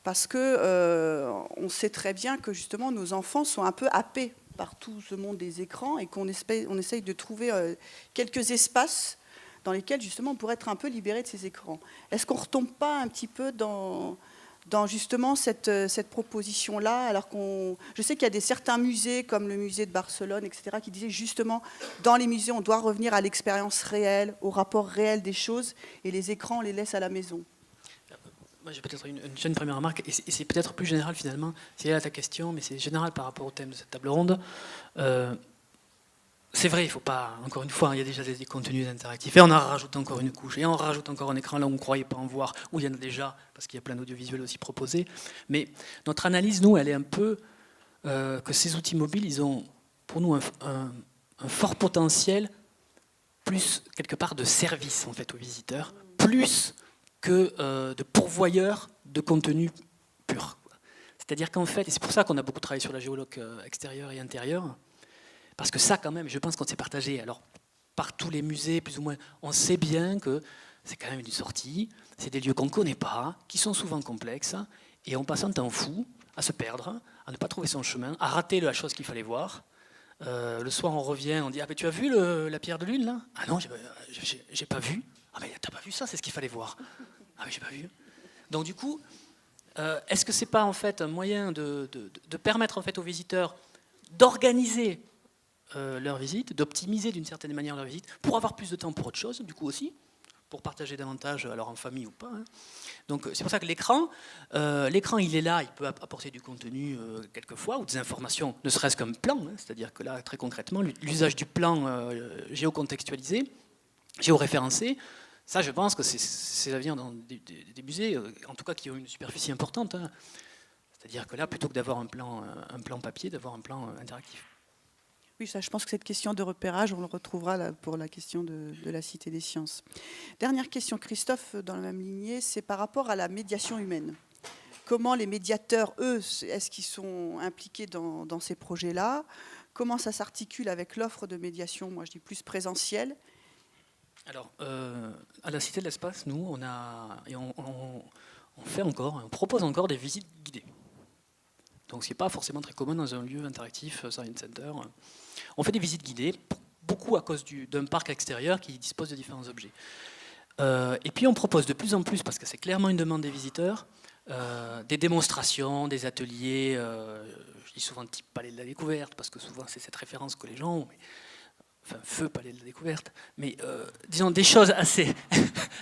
[SPEAKER 1] parce que on sait très bien que justement nos enfants sont un peu happés par tout ce monde des écrans et qu'on essaye de trouver quelques espaces dans lesquels justement on pourrait être un peu libéré de ces écrans. Est-ce qu'on ne retombe pas un petit peu dans justement cette proposition-là, alors je sais qu'il y a certains musées, comme le musée de Barcelone, etc., qui disaient justement, dans les musées, on doit revenir à l'expérience réelle, au rapport réel des choses, et les écrans, on les laisse à la maison.
[SPEAKER 3] Moi, j'ai peut-être une première remarque, et c'est peut-être plus général finalement, c'est là ta question, mais c'est général par rapport au thème de cette table ronde. C'est vrai, il ne faut pas, encore une fois, il y a déjà des contenus interactifs, et on en rajoute encore une couche, et on rajoute encore un écran là où on ne croyait pas en voir, où il y en a déjà, parce qu'il y a plein d'audiovisuels aussi proposés. Mais notre analyse, nous, elle est un peu que ces outils mobiles, ils ont pour nous un fort potentiel, plus quelque part de service en fait aux visiteurs, plus que de pourvoyeurs de contenu pur. C'est-à-dire qu'en fait, et c'est pour ça qu'on a beaucoup travaillé sur la géoloc extérieure et intérieure, parce que ça, quand même, je pense qu'on s'est partagé. Alors, par tous les musées, plus ou moins, on sait bien que c'est quand même une sortie, c'est des lieux qu'on ne connaît pas, qui sont souvent complexes, et on passe un temps fou à se perdre, à ne pas trouver son chemin, à rater la chose qu'il fallait voir. Le soir, on revient, on dit « Ah, mais tu as vu la pierre de lune, là ?»« Ah non, j'ai pas vu. »« Ah, mais t'as pas vu ça, c'est ce qu'il fallait voir. »« Ah, mais j'ai pas vu. » Donc, du coup, est-ce que c'est pas, en fait, un moyen de permettre, en fait, aux visiteurs d'organiser leur visite, d'optimiser d'une certaine manière leur visite, pour avoir plus de temps pour autre chose, du coup aussi, pour partager davantage, alors en famille ou pas. Donc c'est pour ça que l'écran, il est là, il peut apporter du contenu quelquefois, ou des informations, ne serait-ce qu'un plan, c'est-à-dire que là, très concrètement, l'usage du plan géocontextualisé, géoréférencé, ça je pense que c'est l'avenir dans des musées, en tout cas qui ont une superficie importante. C'est-à-dire que là, plutôt que d'avoir un plan papier, d'avoir un plan interactif.
[SPEAKER 1] Oui, ça, je pense que cette question de repérage, on le retrouvera là pour la question de la Cité des Sciences. Dernière question, Christophe, dans la même lignée, c'est par rapport à la médiation humaine. Comment les médiateurs, eux, est-ce qu'ils sont impliqués dans ces projets-là? Comment ça s'articule avec l'offre de médiation, moi je dis plus présentielle?
[SPEAKER 3] Alors, à la Cité de l'Espace, nous, on propose encore des visites guidées. Donc ce n'est pas forcément très commun dans un lieu interactif, Science Center. On fait des visites guidées, beaucoup à cause d'un parc extérieur qui dispose de différents objets. Et puis on propose de plus en plus, parce que c'est clairement une demande des visiteurs, des démonstrations, des ateliers, je dis souvent type Palais de la Découverte, parce que souvent c'est cette référence que les gens ont, enfin feu Palais de la Découverte, mais disons des choses assez,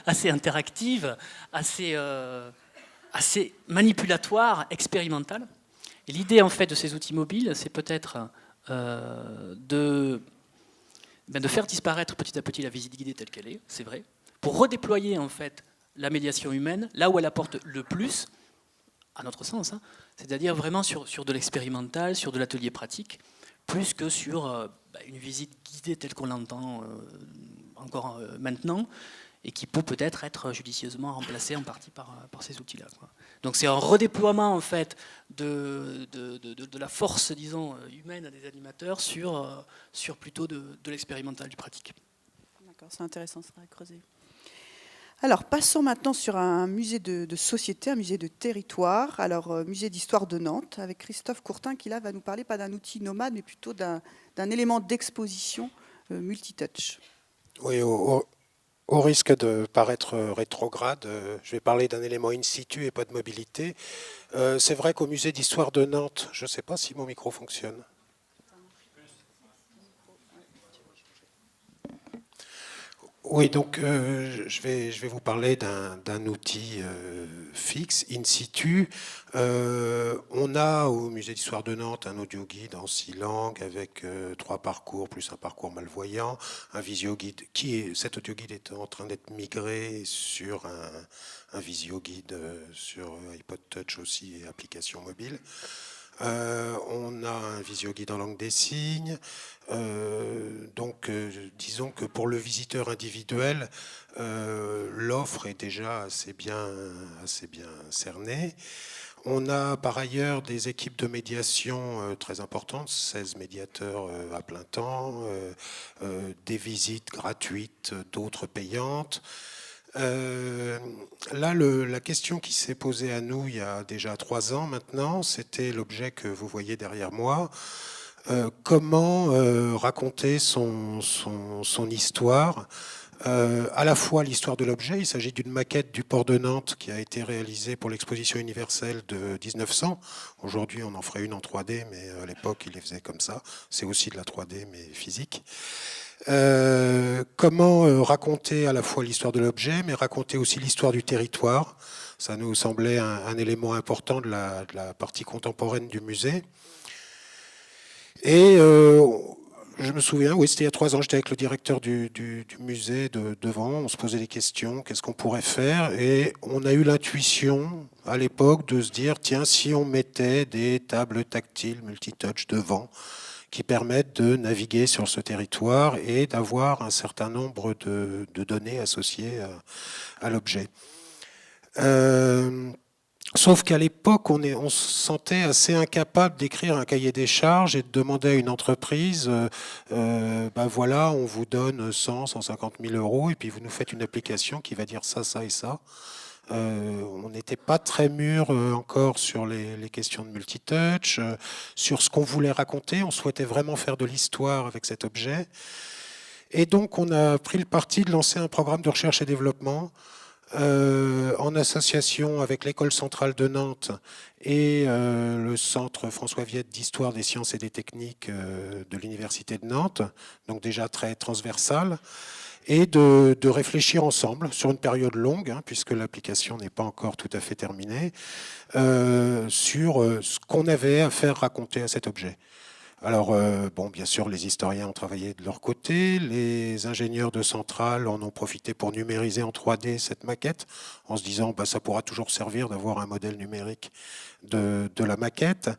[SPEAKER 3] assez interactives, assez manipulatoires, expérimentales. Et l'idée en fait de ces outils mobiles, c'est peut-être de faire disparaître petit à petit la visite guidée telle qu'elle est, c'est vrai, pour redéployer en fait la médiation humaine là où elle apporte le plus, à notre sens, hein, c'est-à-dire vraiment sur de l'expérimental, sur de l'atelier pratique, plus que sur une visite guidée telle qu'on l'entend encore maintenant, et qui peut-être être judicieusement remplacée en partie par ces outils-là, quoi. Donc c'est un redéploiement en fait de la force, disons, humaine des animateurs sur plutôt de l'expérimental, du pratique.
[SPEAKER 1] D'accord, c'est intéressant, ça va creuser. Alors, passons maintenant sur un musée de société, un musée de territoire. Alors, musée d'histoire de Nantes, avec Christophe Courtin, qui là va nous parler pas d'un outil nomade, mais plutôt d'un élément d'exposition multitouch.
[SPEAKER 4] Oui, au risque de paraître rétrograde, je vais parler d'un élément in situ et pas de mobilité. C'est vrai qu'au musée d'histoire de Nantes, je ne sais pas si mon micro fonctionne. Oui, donc je vais vous parler d'un outil fixe, in situ. On a au musée d'histoire de Nantes un audio guide en 6 langues avec 3 parcours plus un parcours malvoyant, un visio guide cet audio guide est en train d'être migré sur un visio guide sur iPod Touch aussi et application mobile. On a un visio-guide en langue des signes. Disons que pour le visiteur individuel, l'offre est déjà assez bien cernée. On a par ailleurs des équipes de médiation très importantes, 16 médiateurs à plein temps, des visites gratuites, d'autres payantes. Là, la question qui s'est posée à nous il y a déjà 3 ans maintenant, c'était l'objet que vous voyez derrière moi. Comment raconter son histoire, à la fois l'histoire de l'objet. Il s'agit d'une maquette du port de Nantes qui a été réalisée pour l'exposition universelle de 1900. Aujourd'hui, on en ferait une en 3D, mais à l'époque, il les faisait comme ça. C'est aussi de la 3D, mais physique. Comment raconter à la fois l'histoire de l'objet, mais raconter aussi l'histoire du territoire. Ça nous semblait un élément important de la partie contemporaine du musée. Et je me souviens, oui, c'était il y a 3 ans, j'étais avec le directeur du musée devant, on se posait des questions, qu'est-ce qu'on pourrait faire? Et on a eu l'intuition à l'époque de se dire, tiens, si on mettait des tables tactiles multitouch devant, qui permettent de naviguer sur ce territoire et d'avoir un certain nombre de données associées à l'objet. Sauf qu'à l'époque, on se sentait assez incapable d'écrire un cahier des charges et de demander à une entreprise, voilà, on vous donne 150 000 euros et puis vous nous faites une application qui va dire ça, ça et ça. On n'était pas très mûr encore sur les questions de multitouch, sur ce qu'on voulait raconter. On souhaitait vraiment faire de l'histoire avec cet objet. Et donc, on a pris le parti de lancer un programme de recherche et développement en association avec l'École centrale de Nantes et le Centre François Viette d'Histoire des sciences et des techniques de l'Université de Nantes, donc déjà très transversal, et de réfléchir ensemble sur une période longue, puisque l'application n'est pas encore tout à fait terminée, sur ce qu'on avait à faire raconter à cet objet. Alors, bien sûr, les historiens ont travaillé de leur côté, les ingénieurs de Centrale en ont profité pour numériser en 3D cette maquette, en se disant ça pourra toujours servir d'avoir un modèle numérique de la maquette.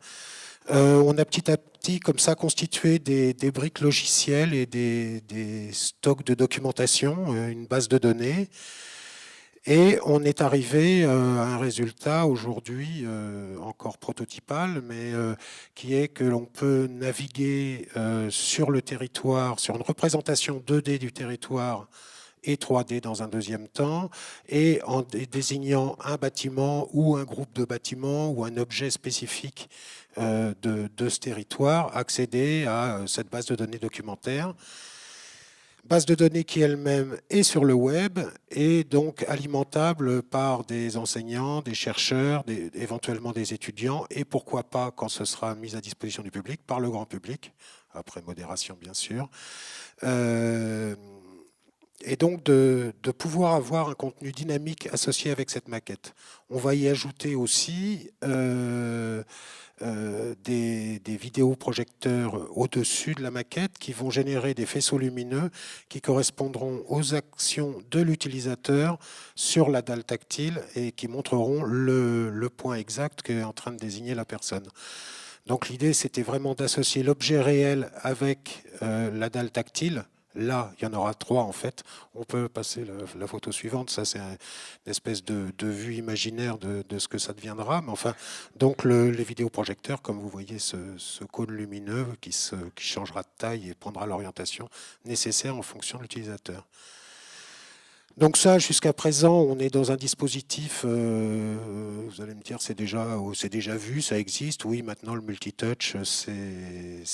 [SPEAKER 4] On a petit à petit comme ça constitué des briques logicielles et des stocks de documentation, une base de données. Et on est arrivé à un résultat aujourd'hui encore prototypal, mais qui est que l'on peut naviguer sur le territoire, sur une représentation 2D du territoire et 3D dans un deuxième temps, et en désignant un bâtiment ou un groupe de bâtiments ou un objet spécifique de ce territoire, accéder à cette base de données documentaire. Base de données qui elle-même est sur le web et donc alimentable par des enseignants, des chercheurs, éventuellement des étudiants et pourquoi pas, quand ce sera mis à disposition du public, par le grand public, après modération bien sûr. et donc de pouvoir avoir un contenu dynamique associé avec cette maquette. On va y ajouter aussi des vidéoprojecteurs au-dessus de la maquette qui vont générer des faisceaux lumineux qui correspondront aux actions de l'utilisateur sur la dalle tactile et qui montreront le point exact qu'est en train de désigner la personne. Donc l'idée, c'était vraiment d'associer l'objet réel avec la dalle tactile. Là, il y en aura 3 en fait. On peut passer la photo suivante. Ça, c'est une espèce de vue imaginaire de ce que ça deviendra. Mais enfin, donc les vidéoprojecteurs, comme vous voyez, ce cône lumineux qui changera de taille et prendra l'orientation nécessaire en fonction de l'utilisateur. Donc ça, jusqu'à présent, on est dans un dispositif, vous allez me dire, c'est déjà vu, ça existe. Oui, maintenant, le multitouch, c'est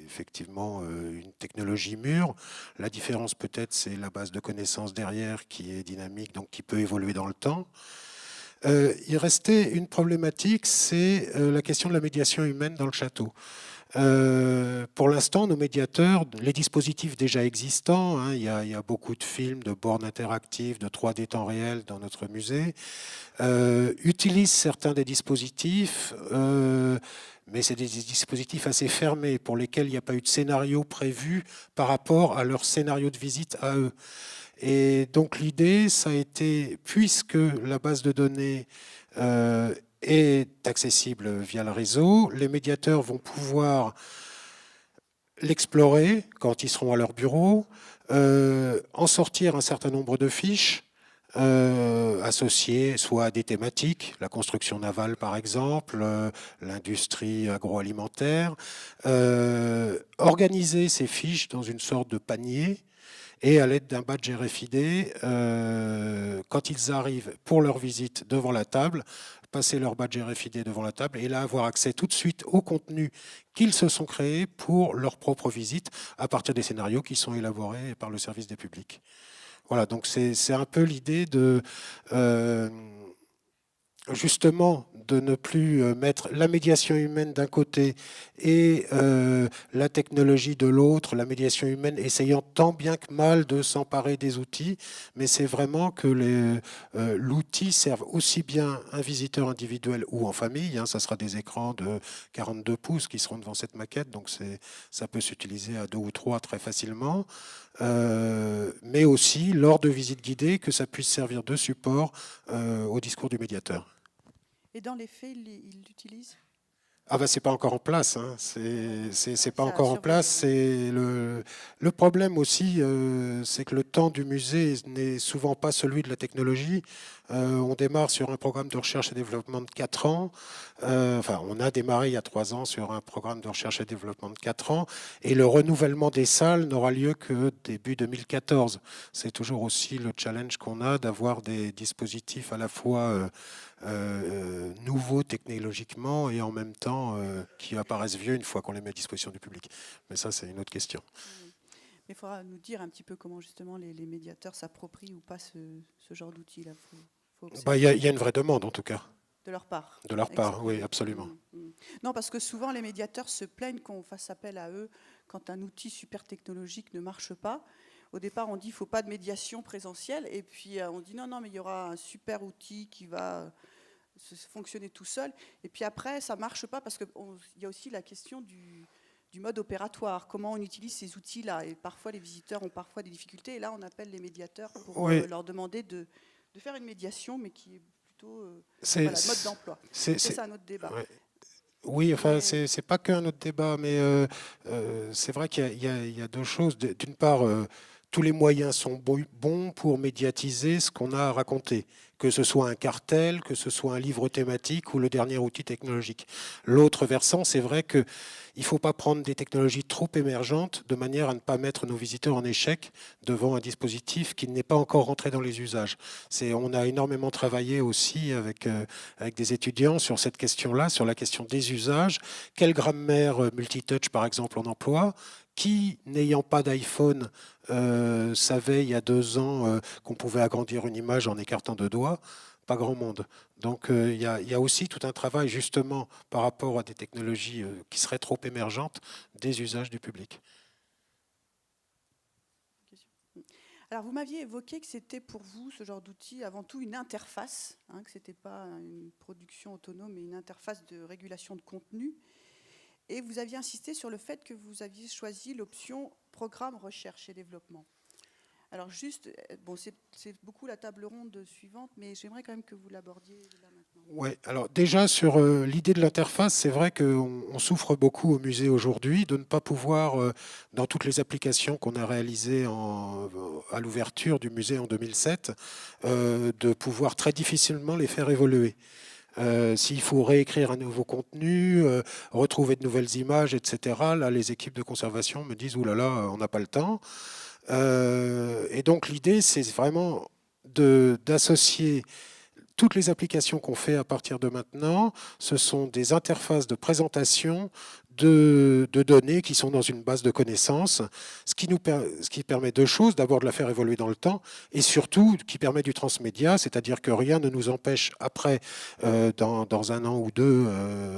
[SPEAKER 4] effectivement une technologie mûre. La différence, peut-être, c'est la base de connaissances derrière qui est dynamique, donc qui peut évoluer dans le temps. Il restait une problématique, c'est la question de la médiation humaine dans le château. Pour l'instant, nos médiateurs, les dispositifs déjà existants, il y a beaucoup de films, de bornes interactives, de 3D temps réel dans notre musée, utilisent certains des dispositifs, mais c'est des dispositifs assez fermés pour lesquels il n'y a pas eu de scénario prévu par rapport à leur scénario de visite à eux. Et donc l'idée, ça a été, puisque la base de données est accessible via le réseau, les médiateurs vont pouvoir l'explorer quand ils seront à leur bureau, en sortir un certain nombre de fiches associées soit à des thématiques, la construction navale par exemple, l'industrie agroalimentaire, organiser ces fiches dans une sorte de panier. Et à l'aide d'un badge RFID, quand ils arrivent pour leur visite devant la table, passer leur badge RFID devant la table et là avoir accès tout de suite au contenu qu'ils se sont créés pour leur propre visite à partir des scénarios qui sont élaborés par le service des publics. Voilà, donc c'est un peu l'idée de justement de ne plus mettre la médiation humaine d'un côté et la technologie de l'autre, la médiation humaine essayant tant bien que mal de s'emparer des outils, mais c'est vraiment que l'outil serve aussi bien un visiteur individuel ou en famille, ça sera des écrans de 42 pouces qui seront devant cette maquette, donc ça peut s'utiliser à 2 ou 3 très facilement, mais aussi lors de visites guidées, que ça puisse servir de support au discours du médiateur.
[SPEAKER 1] Et dans les faits, ils l'utilisent?
[SPEAKER 4] Ah ben c'est pas encore en place, c'est pas
[SPEAKER 1] Ça
[SPEAKER 4] encore en
[SPEAKER 1] surveille.
[SPEAKER 4] place. C'est le problème aussi, c'est que le temps du musée n'est souvent pas celui de la technologie. On démarre sur un programme de recherche et développement de 4 ans. Enfin, on a démarré il y a 3 ans sur un programme de recherche et développement de 4 ans. Et le renouvellement des salles n'aura lieu que début 2014. C'est toujours aussi le challenge qu'on a d'avoir des dispositifs à la fois nouveaux technologiquement et en même temps qui apparaissent vieux une fois qu'on les met à disposition du public. Mais ça, c'est une autre question.
[SPEAKER 1] Mais il faudra nous dire un petit peu comment justement les médiateurs s'approprient ou pas ce genre d'outils-là.
[SPEAKER 4] Il y a une vraie demande en tout cas.
[SPEAKER 1] De leur part.
[SPEAKER 4] De leur part, oui, absolument.
[SPEAKER 1] Non, parce que souvent les médiateurs se plaignent qu'on fasse appel à eux quand un outil super technologique ne marche pas. Au départ, on dit qu'il ne faut pas de médiation présentielle, et puis on dit non, mais il y aura un super outil qui va fonctionner tout seul. Et puis après, ça ne marche pas parce qu'il y a aussi la question du mode opératoire, comment on utilise ces outils-là. Et parfois, les visiteurs ont parfois des difficultés. Et là, on appelle les médiateurs pour leur demander de faire une médiation, mais qui est plutôt le mode d'emploi. C'est un autre débat.
[SPEAKER 4] Ouais. Oui, enfin, c'est pas qu'un autre débat, mais c'est vrai qu'il y a deux choses. D'une part, tous les moyens sont bons pour médiatiser ce qu'on a à raconter, que ce soit un cartel, que ce soit un livre thématique ou le dernier outil technologique. L'autre versant, c'est vrai qu'il ne faut pas prendre des technologies trop émergentes de manière à ne pas mettre nos visiteurs en échec devant un dispositif qui n'est pas encore rentré dans les usages. On a énormément travaillé aussi avec des étudiants sur cette question-là, sur la question des usages. Quelle grammaire multitouch, par exemple, on emploie ? Qui, n'ayant pas d'iPhone, savait il y a 2 ans qu'on pouvait agrandir une image en écartant 2 doigts? Pas grand monde. Donc il y a aussi tout un travail justement par rapport à des technologies qui seraient trop émergentes des usages du public.
[SPEAKER 1] Alors, vous m'aviez évoqué que c'était pour vous, ce genre d'outil, avant tout une interface, hein, que ce n'était pas une production autonome, mais une interface de régulation de contenu. Et vous aviez insisté sur le fait que vous aviez choisi l'option programme recherche et développement. Alors juste, bon, c'est beaucoup la table ronde suivante, mais j'aimerais quand même que vous l'abordiez là maintenant.
[SPEAKER 4] Oui, alors déjà sur l'idée de l'interface, c'est vrai qu'on souffre beaucoup au musée aujourd'hui de ne pas pouvoir, dans toutes les applications qu'on a réalisées à l'ouverture du musée en 2007, de pouvoir très difficilement les faire évoluer. S'il faut réécrire un nouveau contenu, retrouver de nouvelles images, etc., là, les équipes de conservation me disent « Ouh là là, on n'a pas le temps ». Et donc l'idée, c'est vraiment d'associer toutes les applications qu'on fait à partir de maintenant. Ce sont des interfaces de présentation de données qui sont dans une base de connaissances, ce qui permet deux choses. D'abord de la faire évoluer dans le temps et surtout qui permet du transmédia, c'est-à-dire que rien ne nous empêche après, dans un an ou deux,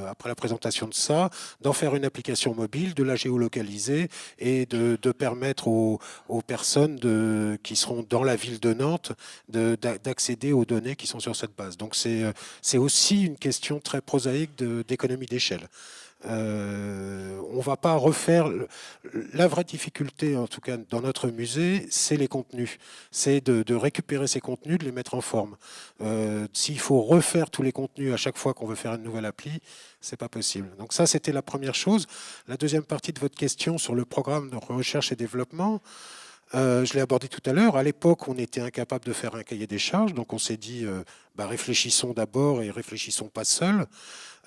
[SPEAKER 4] après la présentation de ça, d'en faire une application mobile, de la géolocaliser et de permettre aux personnes qui seront dans la ville de Nantes d'accéder aux données qui sont sur cette base. Donc c'est aussi une question très prosaïque d'économie d'échelle. On ne va pas refaire. La vraie difficulté, en tout cas dans notre musée, c'est les contenus. C'est de récupérer ces contenus, de les mettre en forme. S'il faut refaire tous les contenus à chaque fois qu'on veut faire une nouvelle appli, c'est pas possible. Donc ça, c'était la première chose. La deuxième partie de votre question sur le programme de recherche et développement, je l'ai abordé tout à l'heure. À l'époque, on était incapable de faire un cahier des charges, donc on s'est dit réfléchissons d'abord et réfléchissons pas seuls.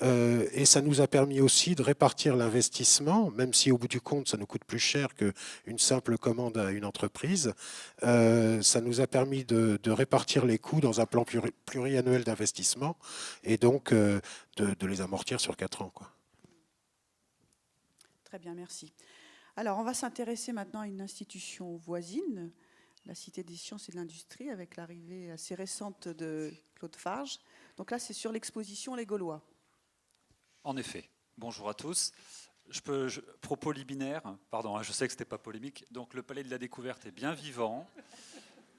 [SPEAKER 4] Et ça nous a permis aussi de répartir l'investissement, même si au bout du compte, ça nous coûte plus cher qu'une simple commande à une entreprise. Ça nous a permis de répartir les coûts dans un plan pluriannuel d'investissement et donc de les amortir sur 4 ans, quoi.
[SPEAKER 1] Très bien, merci. Alors, on va s'intéresser maintenant à une institution voisine, la Cité des sciences et de l'industrie, avec l'arrivée assez récente de Claude Farge. Donc là, c'est sur l'exposition Les Gaulois.
[SPEAKER 5] En effet. Bonjour à tous. Propos liminaire, pardon, je sais que ce n'était pas polémique. Donc le Palais de la Découverte est bien vivant.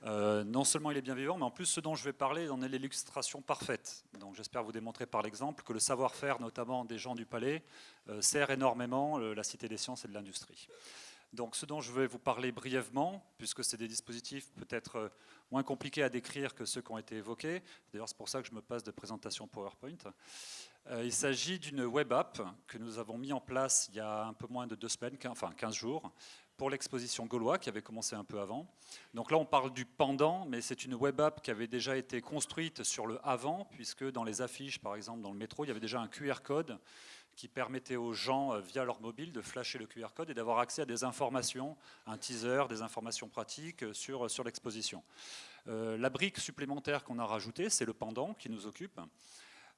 [SPEAKER 5] Non seulement il est bien vivant, mais en plus ce dont je vais parler en est l'illustration parfaite. Donc j'espère vous démontrer par l'exemple que le savoir-faire, notamment des gens du Palais, sert énormément la Cité des sciences et de l'industrie. Donc ce dont je vais vous parler brièvement, puisque c'est des dispositifs peut-être moins compliqués à décrire que ceux qui ont été évoqués, d'ailleurs c'est pour ça que je me passe de présentation PowerPoint, il s'agit d'une web app que nous avons mis en place il y a un peu moins de 2 semaines, enfin 15 jours, pour l'exposition Gaulois qui avait commencé un peu avant. Donc là on parle du pendant, mais c'est une web app qui avait déjà été construite sur le avant, puisque dans les affiches par exemple dans le métro, il y avait déjà un QR code qui permettait aux gens, via leur mobile, de flasher le QR code et d'avoir accès à des informations, un teaser, des informations pratiques sur l'exposition. La brique supplémentaire qu'on a rajoutée, c'est le pendant qui nous occupe,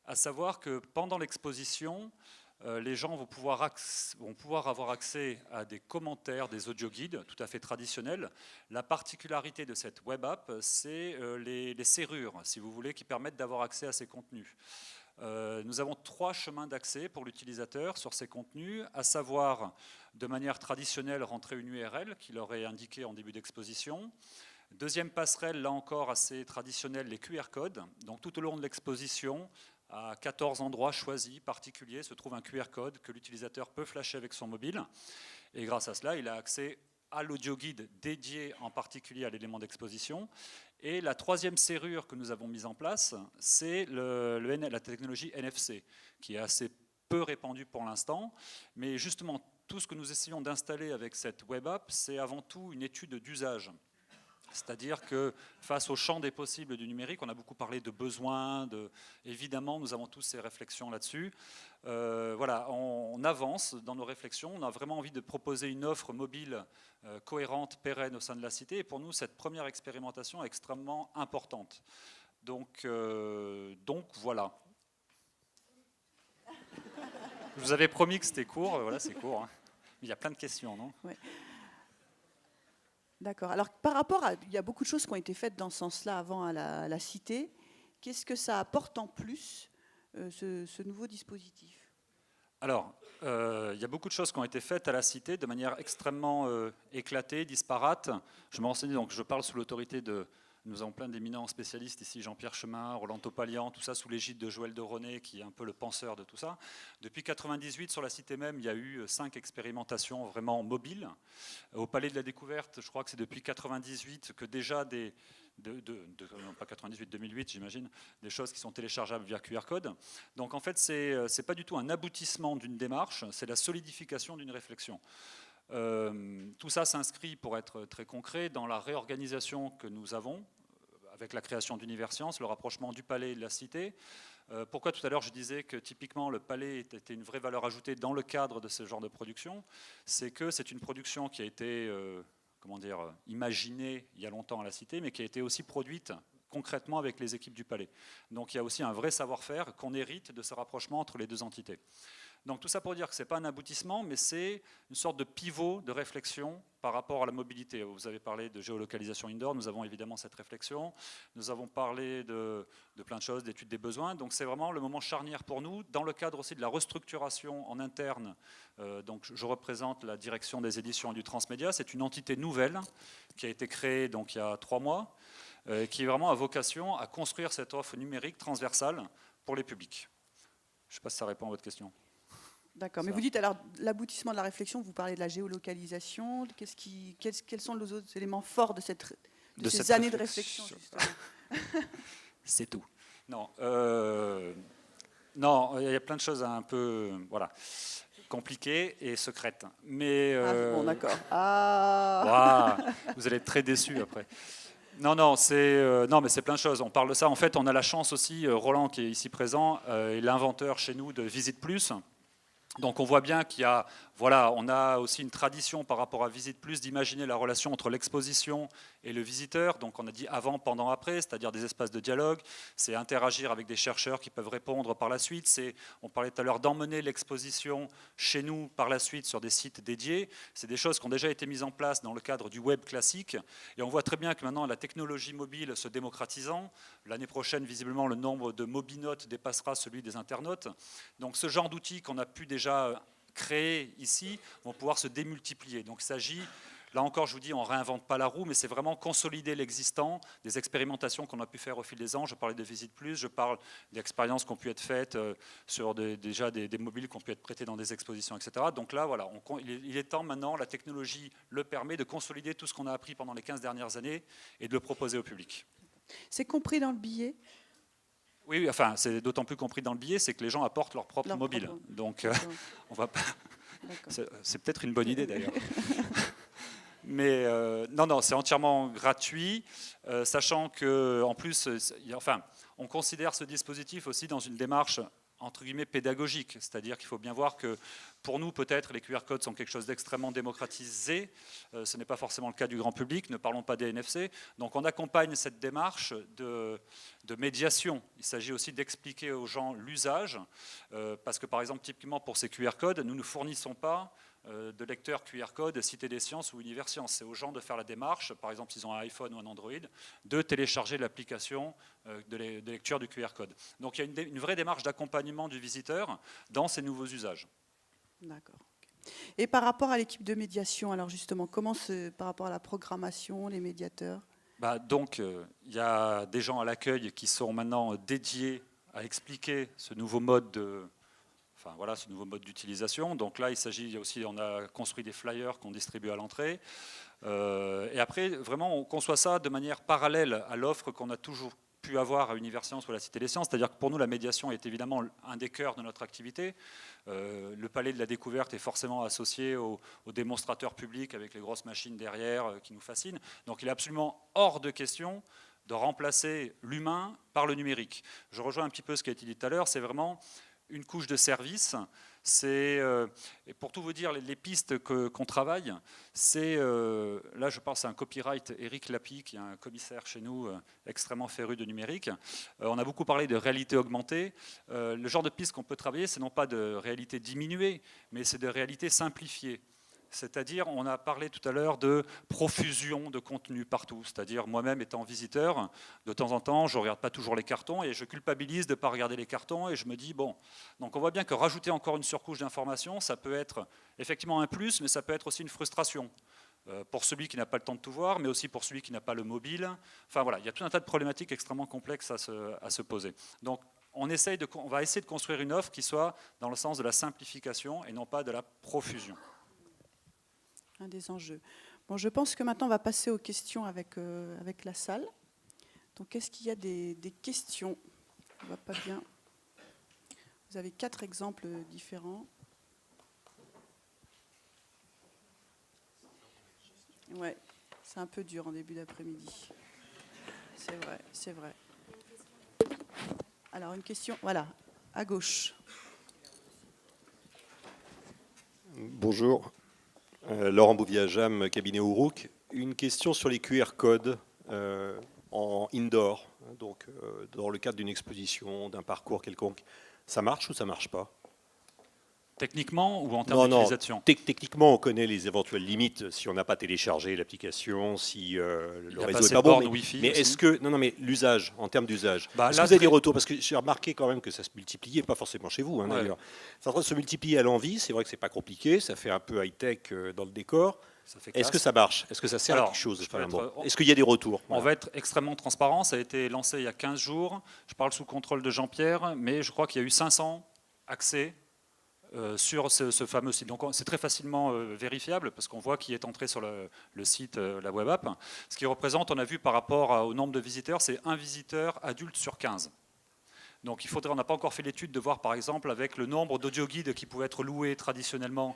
[SPEAKER 5] à savoir que pendant l'exposition, les gens vont pouvoir avoir accès à des commentaires, des audio-guides tout à fait traditionnels. La particularité de cette web app, c'est les serrures, si vous voulez, qui permettent d'avoir accès à ces contenus. Nous avons 3 chemins d'accès pour l'utilisateur sur ces contenus, à savoir de manière traditionnelle rentrer une URL qui leur est indiquée en début d'exposition. Deuxième passerelle, là encore assez traditionnelle, les QR codes. Donc tout au long de l'exposition, à 14 endroits choisis, particuliers, se trouve un QR code que l'utilisateur peut flasher avec son mobile. Et grâce à cela, il a accès à l'audio-guide dédié en particulier à l'élément d'exposition. Et la 3e serrure que nous avons mise en place, c'est la technologie NFC, qui est assez peu répandue pour l'instant. Mais justement, tout ce que nous essayons d'installer avec cette web app, c'est avant tout une étude d'usage. C'est-à-dire que face au champ des possibles du numérique, on a beaucoup parlé de besoins, évidemment, nous avons tous ces réflexions là-dessus. Voilà, on avance dans nos réflexions, on a vraiment envie de proposer une offre mobile cohérente, pérenne au sein de la Cité, et pour nous, cette première expérimentation est extrêmement importante. Donc voilà. Je vous avais promis que c'était court, voilà, c'est court. Hein. Il y a plein de questions, non ?
[SPEAKER 1] Ouais. D'accord. Alors, par rapport à... Il y a beaucoup de choses qui ont été faites dans ce sens-là avant à la Cité. Qu'est-ce que ça apporte en plus, ce nouveau dispositif ?
[SPEAKER 5] Alors, il y a beaucoup de choses qui ont été faites à la Cité de manière extrêmement éclatée, disparate. Je me renseigne, donc je parle sous l'autorité de... Nous avons plein d'éminents spécialistes ici, Jean-Pierre Chemin, Roland Topalian, tout ça sous l'égide de Joël de René, qui est un peu le penseur de tout ça. Depuis 1998, sur la Cité même, il y a eu 5 expérimentations vraiment mobiles. Au Palais de la Découverte, je crois que c'est depuis 1998 que déjà non pas 98, 2008 j'imagine, des choses qui sont téléchargeables via QR code. Donc en fait, c'est pas du tout un aboutissement d'une démarche, c'est la solidification d'une réflexion. Tout ça s'inscrit, pour être très concret, dans la réorganisation que nous avons avec la création d'Universcience, le rapprochement du Palais et de la Cité. Pourquoi tout à l'heure je disais que typiquement le Palais était une vraie valeur ajoutée dans le cadre de ce genre de production, c'est que c'est une production qui a été imaginée il y a longtemps à la Cité, mais qui a été aussi produite concrètement avec les équipes du Palais. Donc il y a aussi un vrai savoir-faire qu'on hérite de ce rapprochement entre les deux entités. Donc tout ça pour dire que ce n'est pas un aboutissement, mais c'est une sorte de pivot de réflexion par rapport à la mobilité. Vous avez parlé de géolocalisation indoor, nous avons évidemment cette réflexion. Nous avons parlé de plein de choses, d'études des besoins. Donc c'est vraiment le moment charnière pour nous, dans le cadre aussi de la restructuration en interne. Donc je représente la direction des éditions et du transmédia. C'est une entité nouvelle qui a été créée donc, il y a 3 mois, qui vraiment a vocation à construire cette offre numérique transversale pour les publics. Je ne sais pas si ça répond à votre question.
[SPEAKER 1] D'accord, mais vous dites alors l'aboutissement de la réflexion, vous parlez de la géolocalisation, quels sont les autres éléments forts de ces années de réflexion justement?
[SPEAKER 5] C'est tout. Non, il y a plein de choses un peu compliquées et secrètes. Mais,
[SPEAKER 1] bon, d'accord.
[SPEAKER 5] vous allez être très déçus après. Non, mais c'est plein de choses. On parle de ça. En fait, on a la chance aussi, Roland qui est ici présent, est l'inventeur chez nous de Visite Plus. Donc on voit bien qu'il y a, on a aussi une tradition par rapport à Visite Plus d'imaginer la relation entre l'exposition et le visiteur. Donc on a dit avant, pendant, après, c'est-à-dire des espaces de dialogue. C'est interagir avec des chercheurs qui peuvent répondre par la suite. On parlait tout à l'heure d'emmener l'exposition chez nous par la suite sur des sites dédiés. C'est des choses qui ont déjà été mises en place dans le cadre du web classique. Et on voit très bien que maintenant la technologie mobile se démocratisant, l'année prochaine visiblement le nombre de mobinotes dépassera celui des internautes. Donc ce genre d'outils qu'on a pu déjà créés ici vont pouvoir se démultiplier. Donc il s'agit, là encore je vous dis, on ne réinvente pas la roue, mais c'est vraiment consolider l'existant, des expérimentations qu'on a pu faire au fil des ans. Je parlais de Visite Plus, je parle d'expériences qui ont pu être faites sur déjà des mobiles qui ont pu être prêtés dans des expositions, etc. Donc là, il est temps maintenant, la technologie le permet, de consolider tout ce qu'on a appris pendant les 15 dernières années et de le proposer au public.
[SPEAKER 1] C'est compris dans le billet?
[SPEAKER 5] Oui, enfin, c'est d'autant plus compris dans le billet, c'est que les gens apportent leur propre mobile. Donc, on va pas. C'est peut-être une bonne idée d'ailleurs. Mais non, c'est entièrement gratuit, sachant que, en plus, on considère ce dispositif aussi dans une démarche entre guillemets pédagogique, c'est-à-dire qu'il faut bien voir que pour nous peut-être les QR codes sont quelque chose d'extrêmement démocratisé, ce n'est pas forcément le cas du grand public, ne parlons pas des NFC, donc on accompagne cette démarche de médiation. Il s'agit aussi d'expliquer aux gens l'usage, parce que par exemple typiquement pour ces QR codes, nous ne fournissons pas de lecteurs QR code Cité des Sciences ou Universcience. C'est aux gens de faire la démarche, par exemple s'ils ont un iPhone ou un Android, de télécharger l'application de lecture du QR code. Donc il y a une vraie démarche d'accompagnement du visiteur dans ces nouveaux usages.
[SPEAKER 1] D'accord. Et par rapport à l'équipe de médiation, alors justement, par rapport à la programmation, les médiateurs?
[SPEAKER 5] Donc il y a des gens à l'accueil qui sont maintenant dédiés à expliquer ce nouveau mode d'utilisation. Donc là, on a construit des flyers qu'on distribue à l'entrée. Et après, vraiment, on conçoit ça de manière parallèle à l'offre qu'on a toujours pu avoir à Universcience ou à la Cité des Sciences. C'est-à-dire que pour nous, la médiation est évidemment un des cœurs de notre activité. Le Palais de la Découverte est forcément associé aux démonstrateurs publics avec les grosses machines derrière qui nous fascinent. Donc il est absolument hors de question de remplacer l'humain par le numérique. Je rejoins un petit peu ce qui a été dit tout à l'heure, c'est vraiment une couche de service. Et pour tout vous dire, les pistes qu'on travaille, là je pense à un copyright, Eric Lapie, qui est un commissaire chez nous extrêmement féru de numérique. On a beaucoup parlé de réalité augmentée. Le genre de pistes qu'on peut travailler, c'est non pas de réalité diminuée, mais c'est de réalité simplifiée. C'est-à-dire, on a parlé tout à l'heure de profusion de contenu partout. C'est-à-dire, moi-même étant visiteur, de temps en temps, je ne regarde pas toujours les cartons et je culpabilise de ne pas regarder les cartons et je me dis, bon, donc on voit bien que rajouter encore une surcouche d'informations, ça peut être effectivement un plus, mais ça peut être aussi une frustration. Pour celui qui n'a pas le temps de tout voir, mais aussi pour celui qui n'a pas le mobile. Enfin voilà, il y a tout un tas de problématiques extrêmement complexes à se poser. Donc on va essayer de construire une offre qui soit dans le sens de la simplification et non pas de la profusion.
[SPEAKER 1] Un des enjeux. Bon, je pense que maintenant on va passer aux questions avec la salle. Donc est-ce qu'il y a des questions? On va pas bien. Vous avez 4 exemples différents. Ouais, c'est un peu dur en début d'après-midi. C'est vrai, c'est vrai. Alors une question, voilà, à gauche.
[SPEAKER 6] Bonjour, Laurent Bouviajam, cabinet Ourouk. Une question sur les QR codes en indoor, donc dans le cadre d'une exposition, d'un parcours quelconque. Ça marche ou ça marche pas?
[SPEAKER 5] Techniquement ou en termes d'utilisation?
[SPEAKER 6] Techniquement, on connaît les éventuelles limites si on n'a pas téléchargé l'application, si le réseau n'est pas bon. Mais est-ce que mais l'usage, en termes d'usage, est-ce que vous avez des retours? Parce que j'ai remarqué quand même que ça se multipliait, pas forcément chez vous d'ailleurs. C'est en train de se multiplier à l'envi. C'est vrai que c'est pas compliqué, ça fait un peu high-tech dans le décor. Est-ce que ça marche? Est-ce que ça sert à quelque chose? Est-ce qu'il y a des retours?
[SPEAKER 5] On va être extrêmement transparent. Ça a été lancé il y a 15 jours. Je parle sous contrôle de Jean-Pierre, mais je crois qu'il y a eu 500 accès sur ce fameux site. Donc c'est très facilement vérifiable parce qu'on voit qui est entré sur le site, la web app. Ce qui représente, on a vu par rapport au nombre de visiteurs, c'est 1 visiteur adulte sur 15. Donc on n'a pas encore fait l'étude de voir par exemple avec le nombre d'audioguides qui pouvaient être loués traditionnellement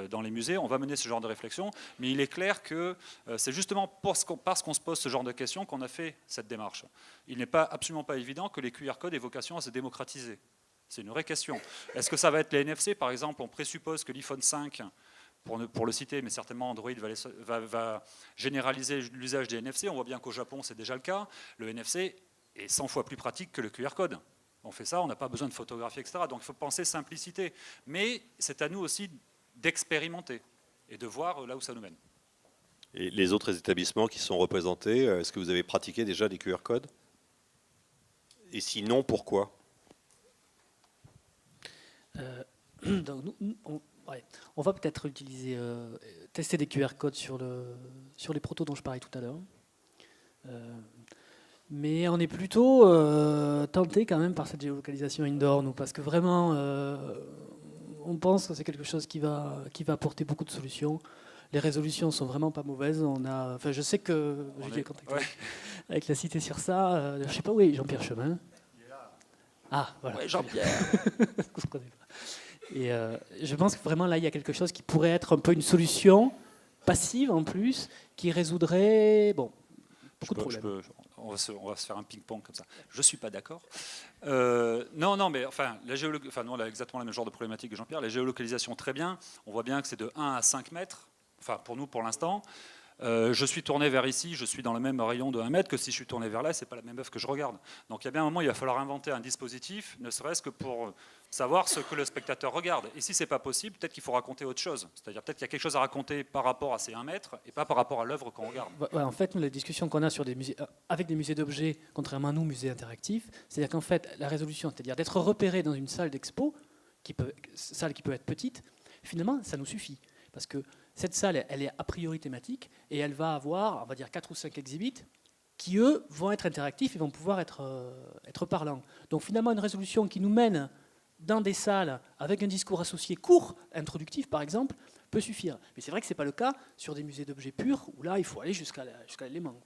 [SPEAKER 5] dans les musées. On va mener ce genre de réflexion, mais il est clair que c'est justement parce qu'on se pose ce genre de questions qu'on a fait cette démarche. Il n'est absolument pas évident que les QR codes aient vocation à se démocratiser. C'est une vraie question. Est-ce que ça va être les NFC? Par exemple, on présuppose que l'iPhone 5, pour le citer, mais certainement Android va généraliser l'usage des NFC. On voit bien qu'au Japon, c'est déjà le cas. Le NFC est 100 fois plus pratique que le QR code. On fait ça, on n'a pas besoin de photographier, etc. Donc il faut penser simplicité. Mais c'est à nous aussi d'expérimenter et de voir là où ça nous mène.
[SPEAKER 6] Et les autres établissements qui sont représentés, est-ce que vous avez pratiqué déjà des QR codes? Et sinon, pourquoi?
[SPEAKER 3] Donc on va peut-être tester des QR codes sur les protos dont je parlais tout à l'heure. Mais on est plutôt tenté quand même par cette géolocalisation indoor, nous, parce que vraiment, on pense que c'est quelque chose qui va apporter beaucoup de solutions. Les résolutions sont vraiment pas mauvaises. Je sais que j'ai des contacts avec la cité sur ça. Je sais pas où est Jean-Pierre Chemin. Ah, voilà.
[SPEAKER 5] Ouais, Jean-Pierre.
[SPEAKER 3] Et je pense que vraiment là, il y a quelque chose qui pourrait être un peu une solution passive en plus, qui résoudrait beaucoup de problèmes.
[SPEAKER 5] On va se faire un ping-pong comme ça. Je ne suis pas d'accord. Non, mais enfin, nous, on a exactement le même genre de problématique que Jean-Pierre. La géolocalisation, très bien. On voit bien que c'est de 1 à 5 mètres, enfin pour nous pour l'instant. Je suis tourné vers ici, je suis dans le même rayon de 1 mètre que si je suis tourné vers là, c'est pas la même œuvre que je regarde. Donc il y a bien un moment, il va falloir inventer un dispositif, ne serait-ce que pour savoir ce que le spectateur regarde. Et si c'est pas possible, peut-être qu'il faut raconter autre chose. C'est-à-dire peut-être qu'il y a quelque chose à raconter par rapport à ces 1 mètre et pas par rapport à l'œuvre qu'on regarde.
[SPEAKER 3] Ouais, en fait, les discussions qu'on a sur avec des musées d'objets, contrairement à nous, musées interactifs, c'est-à-dire qu'en fait, la résolution, c'est-à-dire d'être repéré dans une salle d'expo, salle qui peut être petite, finalement, ça nous suffit. Parce que cette salle, elle est a priori thématique et elle va avoir, on va dire, 4 ou 5 exhibits qui, eux, vont être interactifs et vont pouvoir être parlants. Donc finalement, une résolution qui nous mène dans des salles avec un discours associé court, introductif par exemple, peut suffire. Mais c'est vrai que ce n'est pas le cas sur des musées d'objets purs où là, il faut aller jusqu'à l'élément.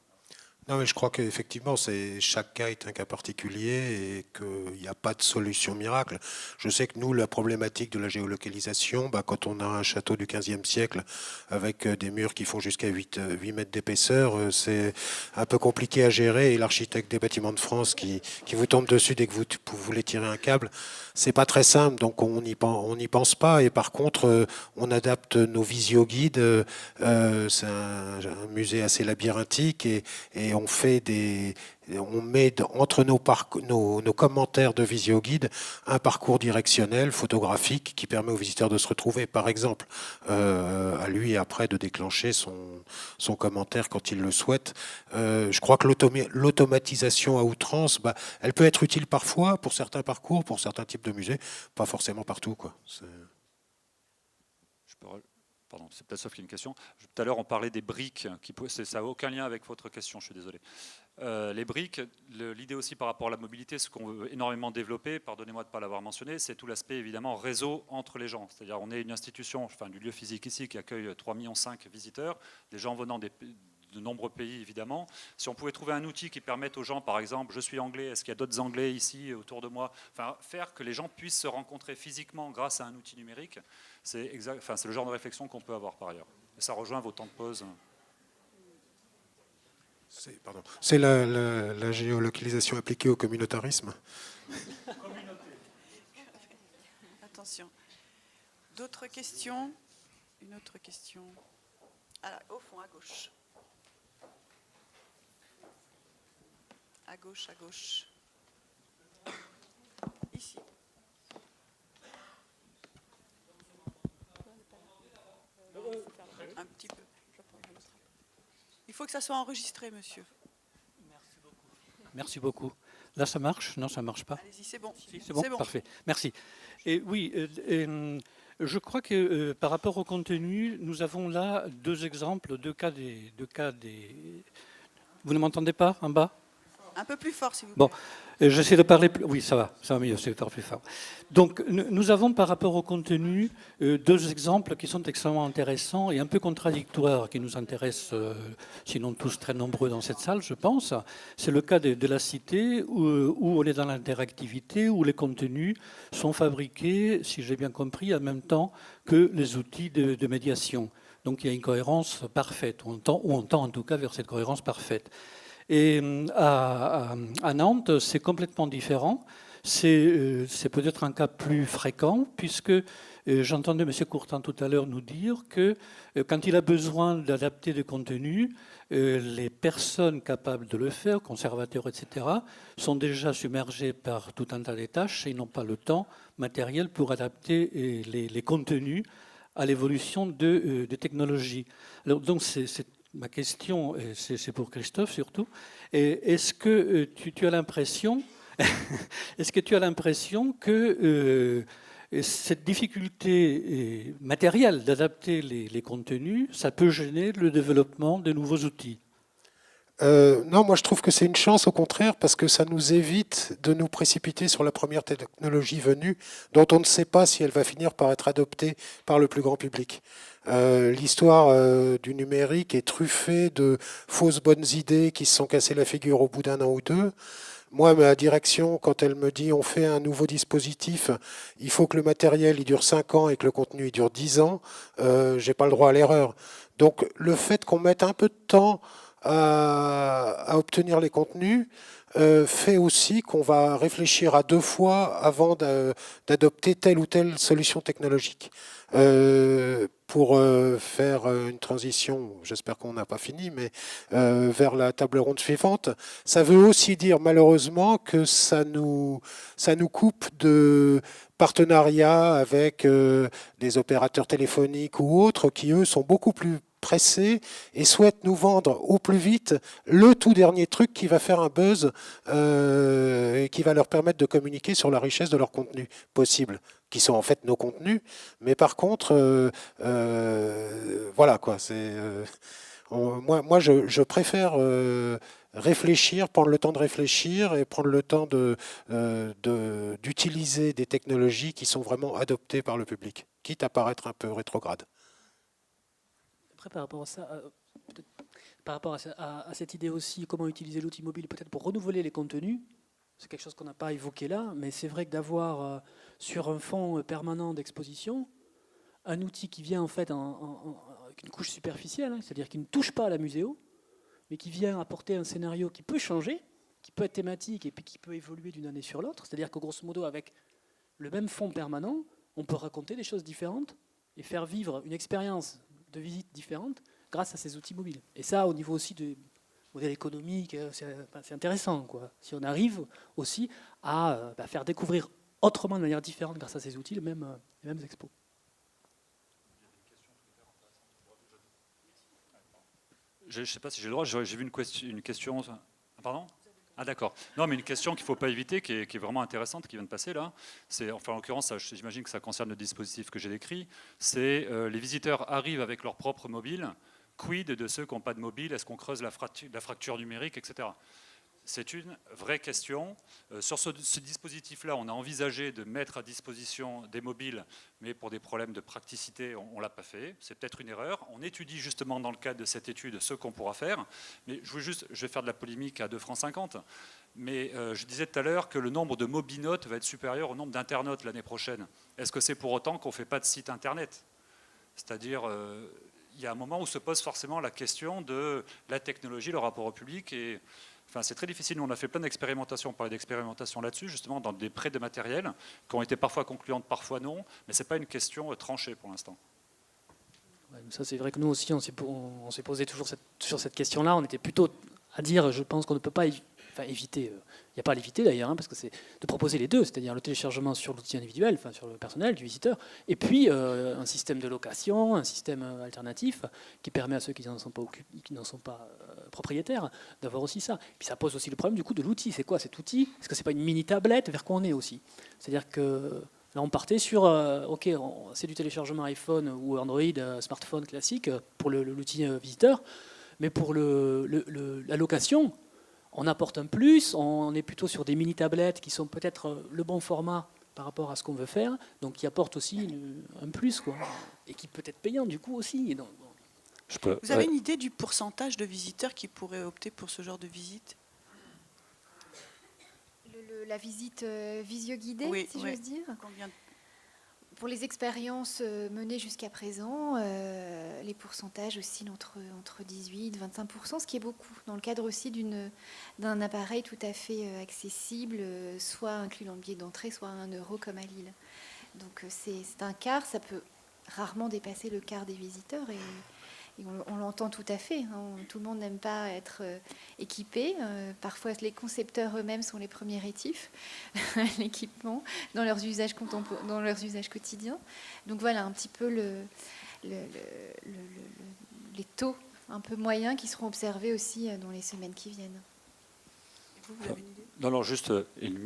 [SPEAKER 4] Non, mais je crois qu'effectivement, chaque cas est un cas particulier et qu'il n'y a pas de solution miracle. Je sais que nous, la problématique de la géolocalisation, quand on a un château du XVe siècle avec des murs qui font jusqu'à 8 mètres d'épaisseur, c'est un peu compliqué à gérer. Et l'architecte des bâtiments de France qui vous tombe dessus dès que vous voulez tirer un câble, c'est pas très simple. Donc on n'y pense pas. Et par contre, on adapte nos visio-guides. C'est un musée assez labyrinthique et on fait on met entre nos commentaires de visio-guide un parcours directionnel photographique qui permet aux visiteurs de se retrouver, par exemple, à lui après de déclencher son commentaire quand il le souhaite. Je crois que l'automatisation à outrance, elle peut être utile parfois pour certains parcours, pour certains types de musées, pas forcément partout, quoi.
[SPEAKER 5] Pardon, c'est peut-être sauf qu'il y a une question. Tout à l'heure, on parlait des briques. Ça n'a aucun lien avec votre question, je suis désolé. Les briques, l'idée aussi par rapport à la mobilité, ce qu'on veut énormément développer, pardonnez-moi de ne pas l'avoir mentionné, c'est tout l'aspect évidemment réseau entre les gens. C'est-à-dire on est une institution, enfin du lieu physique ici, qui accueille 3,5 millions de visiteurs, des gens venant de nombreux pays évidemment. Si on pouvait trouver un outil qui permette aux gens, par exemple, je suis anglais, est-ce qu'il y a d'autres anglais ici autour de moi, enfin faire que les gens puissent se rencontrer physiquement grâce à un outil numérique, c'est le genre de réflexion qu'on peut avoir par ailleurs. Et ça rejoint vos temps de pause.
[SPEAKER 4] C'est la géolocalisation appliquée au communautarisme.
[SPEAKER 1] Attention. D'autres questions? Une autre question. Au fond, à gauche. À gauche, à gauche. Ici. Un petit peu. Il faut que ça soit enregistré, monsieur.
[SPEAKER 7] Merci beaucoup. Là, ça marche? Non, ça ne marche pas.
[SPEAKER 1] Allez-y, c'est bon.
[SPEAKER 7] Si, c'est bon, parfait. Merci. Et oui, je crois que par rapport au contenu, nous avons là deux exemples, deux cas des... Vous ne m'entendez pas en bas?
[SPEAKER 1] Un peu plus fort, s'il vous plaît.
[SPEAKER 7] Bon, j'essaie de parler plus... Oui, ça va mieux, c'est parler plus fort. Donc, nous avons par rapport au contenu deux exemples qui sont extrêmement intéressants et un peu contradictoires, qui nous intéressent, sinon tous très nombreux dans cette salle, je pense. C'est le cas de la cité, où on est dans l'interactivité, où les contenus sont fabriqués, si j'ai bien compris, en même temps que les outils de médiation. Donc, il y a une cohérence parfaite, ou on tend en tout cas vers cette cohérence parfaite. Et à Nantes, c'est complètement différent. C'est peut-être un cas plus fréquent, puisque j'entendais M. Courtin tout à l'heure nous dire que quand il a besoin d'adapter des contenus, les personnes capables de le faire, conservateurs, etc., sont déjà submergées par tout un tas de tâches et ils n'ont pas le temps matériel pour adapter les contenus à l'évolution des technologies. Alors, donc, ma question, c'est pour Christophe surtout, est-ce que tu as l'impression que cette difficulté matérielle d'adapter les contenus, ça peut gêner le développement de nouveaux outils?
[SPEAKER 4] Non, moi je trouve que c'est une chance au contraire parce que ça nous évite de nous précipiter sur la première technologie venue dont on ne sait pas si elle va finir par être adoptée par le plus grand public. L'histoire du numérique est truffée de fausses bonnes idées qui se sont cassées la figure au bout d'un an ou deux. Moi, ma direction, quand elle me dit on fait un nouveau dispositif, il faut que le matériel il dure 5 ans et que le contenu il dure 10 ans, j'ai pas le droit à l'erreur. Donc le fait qu'on mette un peu de temps à obtenir les contenus fait aussi qu'on va réfléchir à 2 fois avant d'adopter telle ou telle solution technologique. Pour faire une transition, j'espère qu'on n'a pas fini, mais vers la table ronde suivante, ça veut aussi dire malheureusement que ça nous coupe de partenariats avec des opérateurs téléphoniques ou autres qui, eux, sont beaucoup plus pressés et souhaitent nous vendre au plus vite le tout dernier truc qui va faire un buzz et qui va leur permettre de communiquer sur la richesse de leur contenu possible, qui sont en fait nos contenus. Mais par contre, voilà quoi. Moi, je préfère réfléchir, prendre le temps de réfléchir et prendre le temps d'utiliser des technologies qui sont vraiment adoptées par le public, quitte à paraître un peu rétrograde.
[SPEAKER 3] Après, par rapport à ça, par rapport à cette idée aussi, comment utiliser l'outil mobile peut-être pour renouveler les contenus, c'est quelque chose qu'on n'a pas évoqué là, mais c'est vrai que d'avoir sur un fond permanent d'exposition un outil qui vient en fait avec une couche superficielle, c'est-à-dire qui ne touche pas à la muséo, mais qui vient apporter un scénario qui peut changer, qui peut être thématique et puis qui peut évoluer d'une année sur l'autre, c'est-à-dire que grosso modo avec le même fond permanent, on peut raconter des choses différentes et faire vivre une expérience de visite différente grâce à ces outils mobiles. Et ça, au niveau aussi modèle économique, c'est intéressant, quoi. Si on arrive aussi à faire découvrir autrement, de manière différente, grâce à ces outils, les mêmes expos.
[SPEAKER 5] Je ne sais pas si j'ai le droit, j'ai vu une question. Pardon ? Ah d'accord. Non, mais une question qu'il ne faut pas éviter, qui est vraiment intéressante, qui vient de passer là. En l'occurrence, j'imagine que ça concerne le dispositif que j'ai décrit. C'est les visiteurs arrivent avec leur propre mobile. Quid de ceux qui n'ont pas de mobile? Est-ce qu'on creuse la fracture numérique, etc. C'est une vraie question. Sur ce dispositif-là, on a envisagé de mettre à disposition des mobiles, mais pour des problèmes de praticité, on ne l'a pas fait. C'est peut-être une erreur. On étudie justement dans le cadre de cette étude ce qu'on pourra faire. Mais je vais faire de la polémique à 2,50 francs. Mais je disais tout à l'heure que le nombre de mobinotes va être supérieur au nombre d'internautes l'année prochaine. Est-ce que c'est pour autant qu'on ne fait pas de site internet? C'est-à-dire, il y a un moment où se pose forcément la question de la technologie, le rapport au public. Et enfin, c'est très difficile. Nous, on a fait plein d'expérimentations. On parlait d'expérimentations là-dessus, justement, dans des prêts de matériel, qui ont été parfois concluantes, parfois non. Mais ce n'est pas une question tranchée pour l'instant.
[SPEAKER 3] Ouais, ça, c'est vrai que nous aussi, on s'est posé toujours sur cette question-là. On était plutôt à dire, je pense qu'on ne peut pas éviter. Il n'y a pas à l'éviter d'ailleurs, parce que c'est de proposer les deux, c'est-à-dire le téléchargement sur l'outil individuel, sur le personnel du visiteur, et puis un système de location, un système alternatif qui permet à ceux qui n'en sont pas propriétaires d'avoir aussi ça. Puis ça pose aussi le problème du coup de l'outil. C'est quoi cet outil? Est-ce que c'est pas une mini tablette vers quoi on est aussi? C'est-à-dire que là on partait sur c'est du téléchargement iPhone ou Android, smartphone classique pour l'outil visiteur, mais pour la location, on apporte un plus, on est plutôt sur des mini-tablettes qui sont peut-être le bon format par rapport à ce qu'on veut faire, donc qui apportent aussi un plus, quoi, et qui peut être payant du coup aussi. Et donc, bon.
[SPEAKER 1] Vous avez une idée du pourcentage de visiteurs qui pourraient opter pour ce genre de visite?
[SPEAKER 2] La visite visio-guidée,
[SPEAKER 1] oui,
[SPEAKER 2] si j'ose dire.
[SPEAKER 1] Combien de...
[SPEAKER 2] Pour les expériences menées jusqu'à présent, les pourcentages oscillent entre 18 et 25%, ce qui est beaucoup, dans le cadre aussi d'un appareil tout à fait accessible, soit inclus dans le billet d'entrée, soit à 1 € comme à Lille. Donc c'est un quart, ça peut rarement dépasser le quart des visiteurs, et on l'entend tout à fait. Tout le monde n'aime pas être équipé. Parfois, les concepteurs eux-mêmes sont les premiers rétifs à l'équipement dans leurs usages quotidiens. Donc voilà un petit peu les taux un peu moyens qui seront observés aussi dans les semaines qui viennent.
[SPEAKER 1] Vous avez une idée?
[SPEAKER 5] Non, juste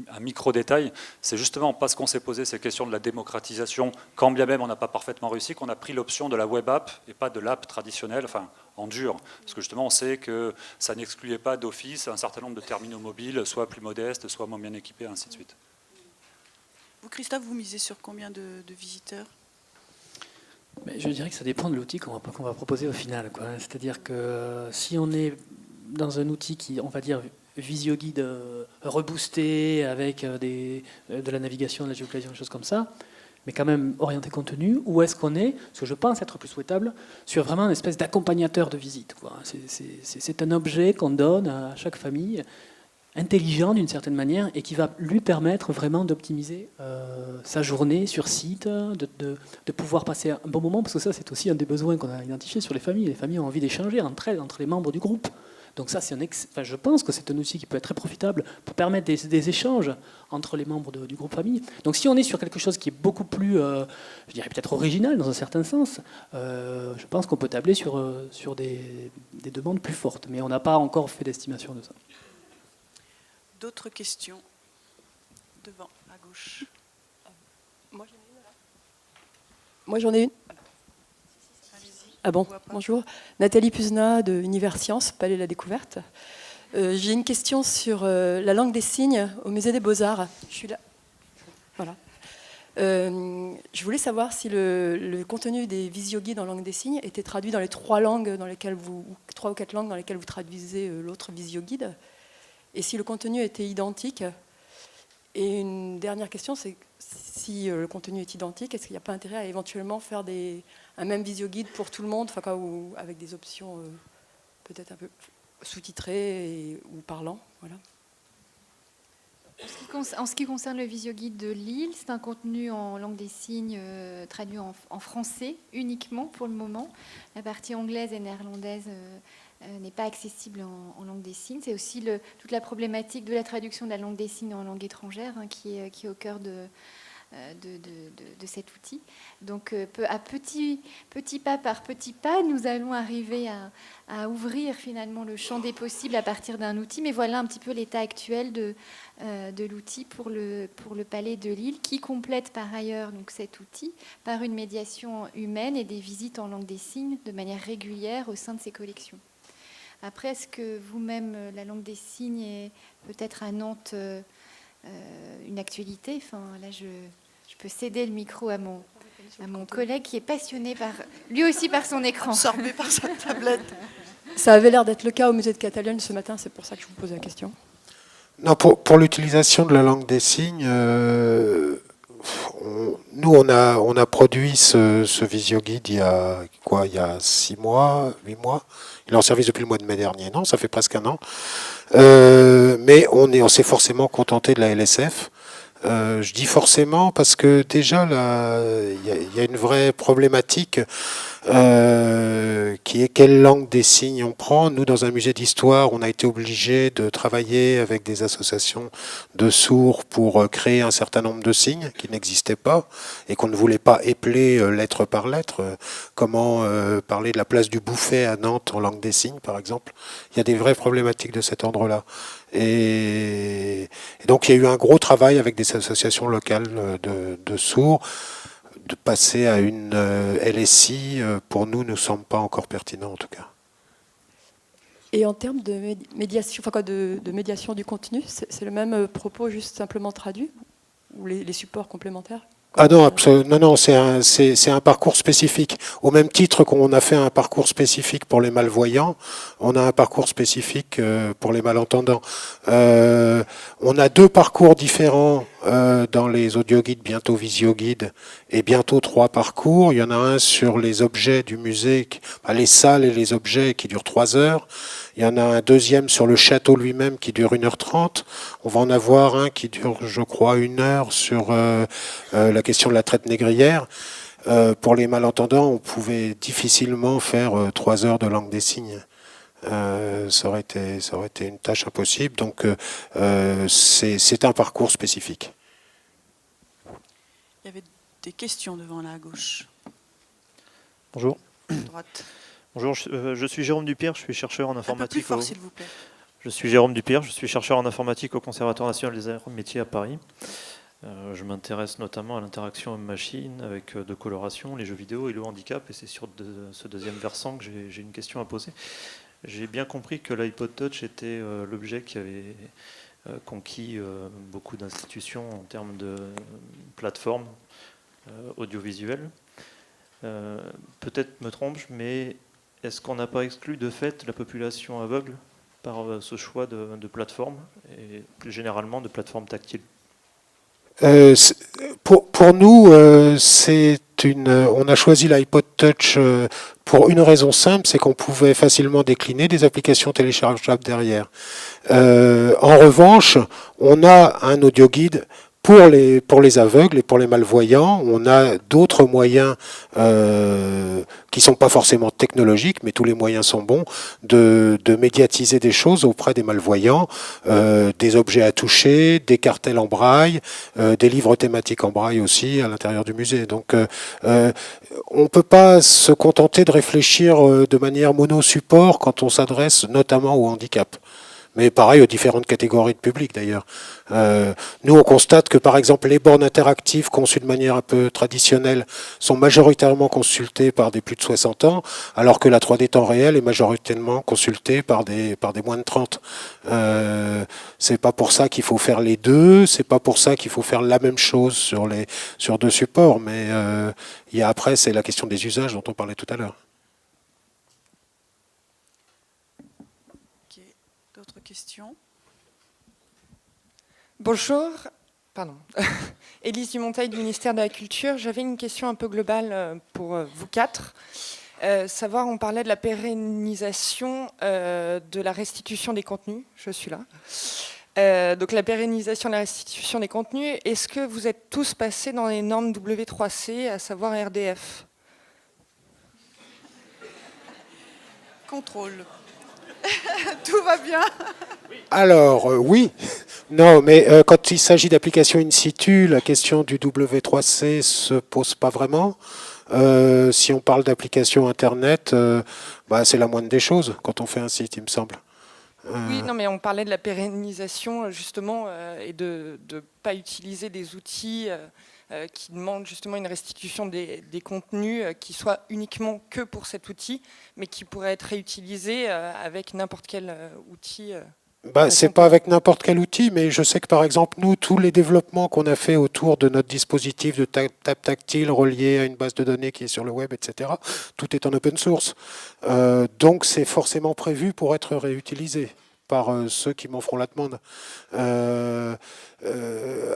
[SPEAKER 5] un micro-détail. C'est justement parce qu'on s'est posé ces questions de la démocratisation, quand bien même on n'a pas parfaitement réussi, qu'on a pris l'option de la web app et pas de l'app traditionnelle, en dur. Parce que justement, on sait que ça n'excluait pas d'office un certain nombre de terminaux mobiles, soit plus modestes, soit moins bien équipés, ainsi de suite.
[SPEAKER 1] Vous, Christophe, vous misez sur combien de visiteurs?
[SPEAKER 3] Mais je dirais que ça dépend de l'outil qu'on va proposer au final, quoi. C'est-à-dire que si on est dans un outil qui, on va dire, visio-guide reboosté avec de la navigation, de la géolocalisation, des choses comme ça, mais quand même orienté contenu, où est-ce qu'on est, ce que je pense être plus souhaitable, sur vraiment une espèce d'accompagnateur de visite, quoi. C'est un objet qu'on donne à chaque famille, intelligent d'une certaine manière, et qui va lui permettre vraiment d'optimiser sa journée sur site, de pouvoir passer un bon moment, parce que ça c'est aussi un des besoins qu'on a identifié sur les familles. Les familles ont envie d'échanger entre elles, entre les membres du groupe. Donc ça, je pense que c'est un outil qui peut être très profitable pour permettre des échanges entre les membres du groupe famille. Donc si on est sur quelque chose qui est beaucoup plus, je dirais peut-être original dans un certain sens, je pense qu'on peut tabler sur des demandes plus fortes. Mais on n'a pas encore fait d'estimation de ça.
[SPEAKER 1] D'autres questions? Devant, à gauche.
[SPEAKER 8] Moi j'en ai une. Ah bon, bonjour. Nathalie Puzna de Univers Sciences, Palais de la Découverte. J'ai une question sur la langue des signes au Musée des Beaux-Arts. Je suis là. Voilà. Je voulais savoir si le contenu des visio-guides en langue des signes était traduit dans les 3 langues dans lesquelles ou 4 langues dans lesquelles vous traduisez l'autre visio-guide, et si le contenu était identique. Et une dernière question, c'est si le contenu est identique, est-ce qu'il n'y a pas intérêt à éventuellement faire un même visio-guide pour tout le monde, ou avec des options peut-être un peu sous-titrées ou parlant, voilà.
[SPEAKER 2] En ce qui concerne le visio-guide de Lille, c'est un contenu en langue des signes traduit en français uniquement pour le moment. La partie anglaise et néerlandaise n'est pas accessible en langue des signes. C'est aussi toute la problématique de la traduction de la langue des signes en langue étrangère qui est au cœur de cet outil. Donc à petit pas par petit pas, nous allons arriver à ouvrir finalement le champ des possibles à partir d'un outil. Mais voilà un petit peu l'état actuel de l'outil pour le Palais de Lille, qui complète par ailleurs donc, cet outil par une médiation humaine et des visites en langue des signes de manière régulière au sein de ses collections. Après, est-ce que vous-même, la langue des signes est peut-être à Nantes une actualité? Enfin, là, je peux céder le micro à mon collègue qui est passionné lui aussi par son écran.
[SPEAKER 1] Absorbé par sa tablette.
[SPEAKER 8] Ça avait l'air d'être le cas au musée de Catalogne ce matin, c'est pour ça que je vous pose la question.
[SPEAKER 4] Non, pour l'utilisation de la langue des signes, nous on a produit ce visioguide il y a 6 mois, 8 mois. Il est en service depuis le mois de mai dernier, non, ça fait presque un an. Mais on s'est forcément contenté de la LSF. Je dis forcément parce que déjà il y a une vraie problématique qui est quelle langue des signes on prend. Nous, dans un musée d'histoire, on a été obligé de travailler avec des associations de sourds pour créer un certain nombre de signes qui n'existaient pas et qu'on ne voulait pas épeler lettre par lettre. Comment parler de la place du Bouffay à Nantes en langue des signes, par exemple. Il y a des vraies problématiques de cet ordre-là. Et donc, il y a eu un gros travail avec des associations locales de sourds. De passer à une LSI, pour nous, ne semble pas encore pertinent, en tout cas.
[SPEAKER 8] Et en termes de médiation, de médiation du contenu, c'est le même propos, juste simplement traduit, ou les supports complémentaires?
[SPEAKER 4] Ah non, non, c'est un parcours spécifique. Au même titre qu'on a fait un parcours spécifique pour les malvoyants, on a un parcours spécifique pour les malentendants. On a 2 parcours différents dans les audioguides, bientôt visioguides, et bientôt 3 parcours. Il y en a un sur les objets du musée, les salles et les objets qui durent 3 heures. Il y en a un deuxième sur le château lui-même qui dure 1h30. On va en avoir un qui dure, je crois, 1 heure sur la question de la traite négrière. Pour les malentendants, on pouvait difficilement faire 3 heures de langue des signes. Ça aurait été une tâche impossible. Donc, c'est un parcours spécifique.
[SPEAKER 1] Il y avait des questions devant là à gauche.
[SPEAKER 9] Bonjour.
[SPEAKER 1] À droite.
[SPEAKER 9] Bonjour, je suis Jérôme Dupierre, je suis chercheur en informatique.
[SPEAKER 1] Un peu plus fort, s'il vous plaît.
[SPEAKER 9] Je suis Jérôme Dupierre, je suis chercheur en informatique au Conservatoire national des arts et métiers à Paris. Je m'intéresse notamment à l'interaction homme-machine avec de coloration, les jeux vidéo et le handicap. Et c'est sur ce deuxième versant que j'ai une question à poser. J'ai bien compris que l'iPod Touch était l'objet qui avait conquis beaucoup d'institutions en termes de plateformes audiovisuelles. Peut-être me trompe, mais est-ce qu'on n'a pas exclu de fait la population aveugle par ce choix de plateforme, et généralement de plateforme tactile?
[SPEAKER 4] Pour nous, on a choisi l'iPod Touch pour une raison simple, c'est qu'on pouvait facilement décliner des applications téléchargeables derrière. En revanche, on a un audioguide pour les aveugles et pour les malvoyants. On a d'autres moyens qui sont pas forcément technologiques, mais tous les moyens sont bons, de médiatiser des choses auprès des malvoyants, des objets à toucher, des cartels en braille, des livres thématiques en braille aussi à l'intérieur du musée. Donc on peut pas se contenter de réfléchir de manière mono-support quand on s'adresse notamment au handicap. Mais pareil aux différentes catégories de public d'ailleurs. Nous, on constate que par exemple les bornes interactives conçues de manière un peu traditionnelle sont majoritairement consultées par des plus de 60 ans, alors que la 3D temps réel est majoritairement consultée par des moins de 30. C'est pas pour ça qu'il faut faire les deux, c'est pas pour ça qu'il faut faire la même chose sur 2 supports, mais après c'est la question des usages dont on parlait tout à l'heure.
[SPEAKER 1] D'autres questions?
[SPEAKER 10] Bonjour, pardon. Élise Dumonteil du ministère de la Culture. J'avais une question un peu globale pour vous 4. Savoir, on parlait de la pérennisation de la restitution des contenus. Je suis là. Donc la pérennisation de la restitution des contenus. Est-ce que vous êtes tous passés dans les normes W3C, à savoir RDF?
[SPEAKER 1] Contrôle. Tout va bien.
[SPEAKER 4] Alors, oui. Non, mais quand il s'agit d'applications in situ, la question du W3C se pose pas vraiment. Si on parle d'applications Internet, c'est la moindre des choses quand on fait un site, il me semble.
[SPEAKER 10] Oui, non, mais on parlait de la pérennisation, justement, et de ne pas utiliser des outils qui demandent justement une restitution des contenus qui soient uniquement que pour cet outil, mais qui pourraient être réutilisés avec n'importe quel outil.
[SPEAKER 4] C'est pas avec n'importe quel outil, mais je sais que par exemple, nous, tous les développements qu'on a fait autour de notre dispositif de table tactile relié à une base de données qui est sur le web, etc., tout est en open source. Donc c'est forcément prévu pour être réutilisé par ceux qui m'en feront la demande.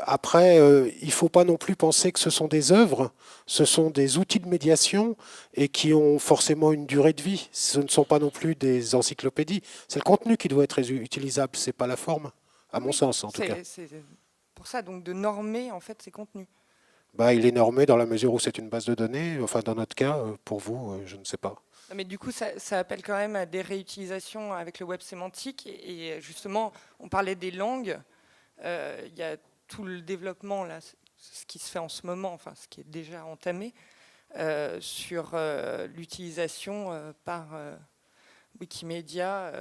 [SPEAKER 4] Après, il ne faut pas non plus penser que ce sont des œuvres, ce sont des outils de médiation et qui ont forcément une durée de vie. Ce ne sont pas non plus des encyclopédies. C'est le contenu qui doit être utilisable, ce n'est pas la forme, à mon sens en tout cas.
[SPEAKER 10] C'est pour ça, donc, de normer en fait ces contenus.
[SPEAKER 4] Il est normé dans la mesure où c'est une base de données. Enfin, dans notre cas, pour vous, je ne sais pas.
[SPEAKER 10] Mais du coup, ça appelle quand même à des réutilisations avec le web sémantique. Et justement, on parlait des langues. Il y a tout le développement, là, ce qui se fait en ce moment, enfin, ce qui est déjà entamé, sur l'utilisation par Wikimedia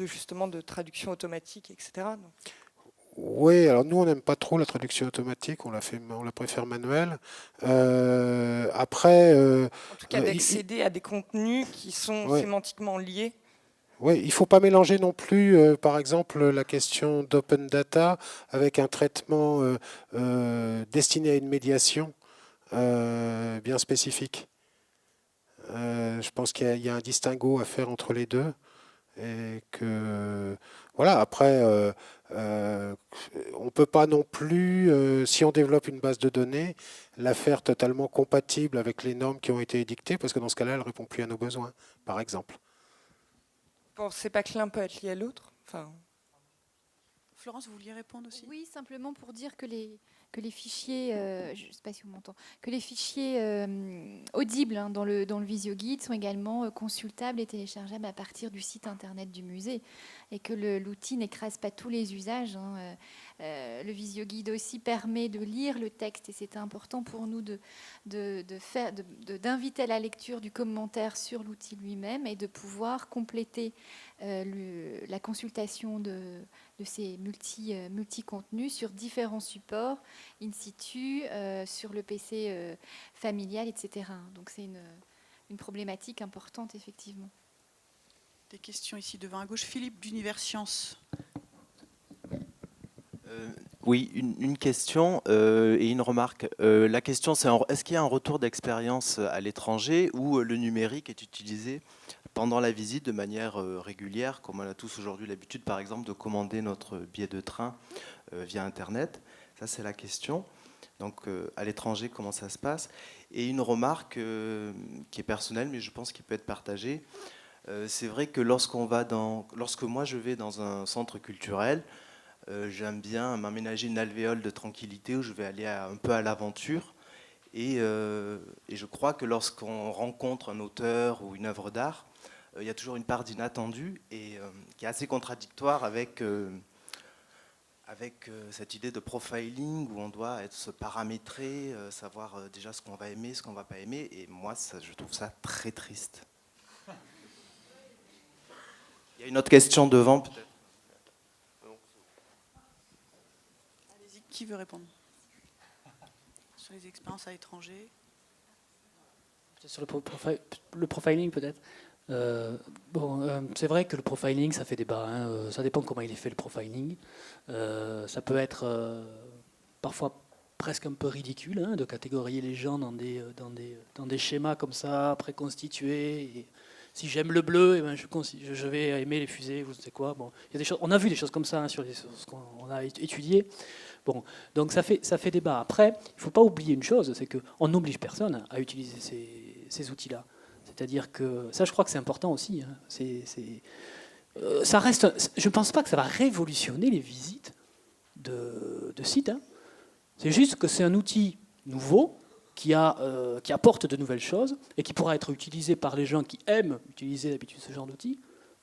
[SPEAKER 10] justement de traduction automatique, etc. Donc.
[SPEAKER 4] Oui, alors nous on n'aime pas trop la traduction automatique, on la préfère manuelle. Après,
[SPEAKER 10] en tout cas, d'accéder à des contenus qui sont sémantiquement liés.
[SPEAKER 4] Oui, il ne faut pas mélanger non plus, par exemple, la question d'open data avec un traitement destiné à une médiation bien spécifique. Je pense qu'il y a un distinguo à faire entre les deux. Et que, voilà, après, on ne peut pas non plus, si on développe une base de données, la faire totalement compatible avec les normes qui ont été édictées, parce que dans ce cas-là, elle ne répond plus à nos besoins, par exemple.
[SPEAKER 10] Vous ne pensez pas que l'un peut être lié à l'autre ?
[SPEAKER 1] Florence, vous vouliez répondre aussi ?
[SPEAKER 2] Oui, simplement pour dire que les fichiers, je ne sais pas si on m'entend, que les fichiers audibles dans le VisioGuide sont également consultables et téléchargeables à partir du site internet du musée, et que l'outil n'écrase pas tous les usages. Le VisioGuide aussi permet de lire le texte, et c'était important pour nous d'inviter à la lecture du commentaire sur l'outil lui-même et de pouvoir compléter la consultation de ces multi-contenus sur différents supports, in situ, sur le PC familial, etc. Donc c'est une problématique importante, effectivement.
[SPEAKER 1] Des questions ici devant à gauche. Philippe d'Univers Sciences.
[SPEAKER 11] Oui, une question et une remarque. La question, c'est est-ce qu'il y a un retour d'expérience à l'étranger où le numérique est utilisé pendant la visite de manière régulière, comme on a tous aujourd'hui l'habitude, par exemple, de commander notre billet de train via Internet? Ça, c'est la question. Donc, à l'étranger, comment ça se passe? Et une remarque qui est personnelle, mais je pense qu'il peut être partagée. C'est vrai que lorsque moi je vais dans un centre culturel, j'aime bien m'aménager une alvéole de tranquillité où je vais aller un peu à l'aventure. Et je crois que lorsqu'on rencontre un auteur ou une œuvre d'art, il y a toujours une part d'inattendu et qui est assez contradictoire avec cette idée de profiling où on doit se paramétrer, savoir déjà ce qu'on va aimer, ce qu'on ne va pas aimer. Et moi, je trouve ça très triste. Il y a une autre question devant, peut-être.
[SPEAKER 1] Allez-y, qui veut répondre? Sur les expériences à l'étranger.
[SPEAKER 3] Sur le profiling, peut-être. C'est vrai que le profiling, ça fait débat. Ça dépend comment il est fait, le profiling. Ça peut être parfois presque un peu ridicule de catégoriser les gens dans des schémas comme ça, préconstitués. Et si j'aime le bleu, je vais aimer les fusées, vous savez quoi. Bon, il y a des choses, on a vu des choses comme ça sur ce qu'on a étudié. Bon, donc ça fait débat. Après, il ne faut pas oublier une chose, c'est qu'on n'oblige personne à utiliser ces outils-là. C'est-à-dire que ça, je crois que c'est important aussi. Ça reste. Je ne pense pas que ça va révolutionner les visites de sites. C'est juste que c'est un outil nouveau qui apporte de nouvelles choses et qui pourra être utilisé par les gens qui aiment utiliser d'habitude ce genre d'outils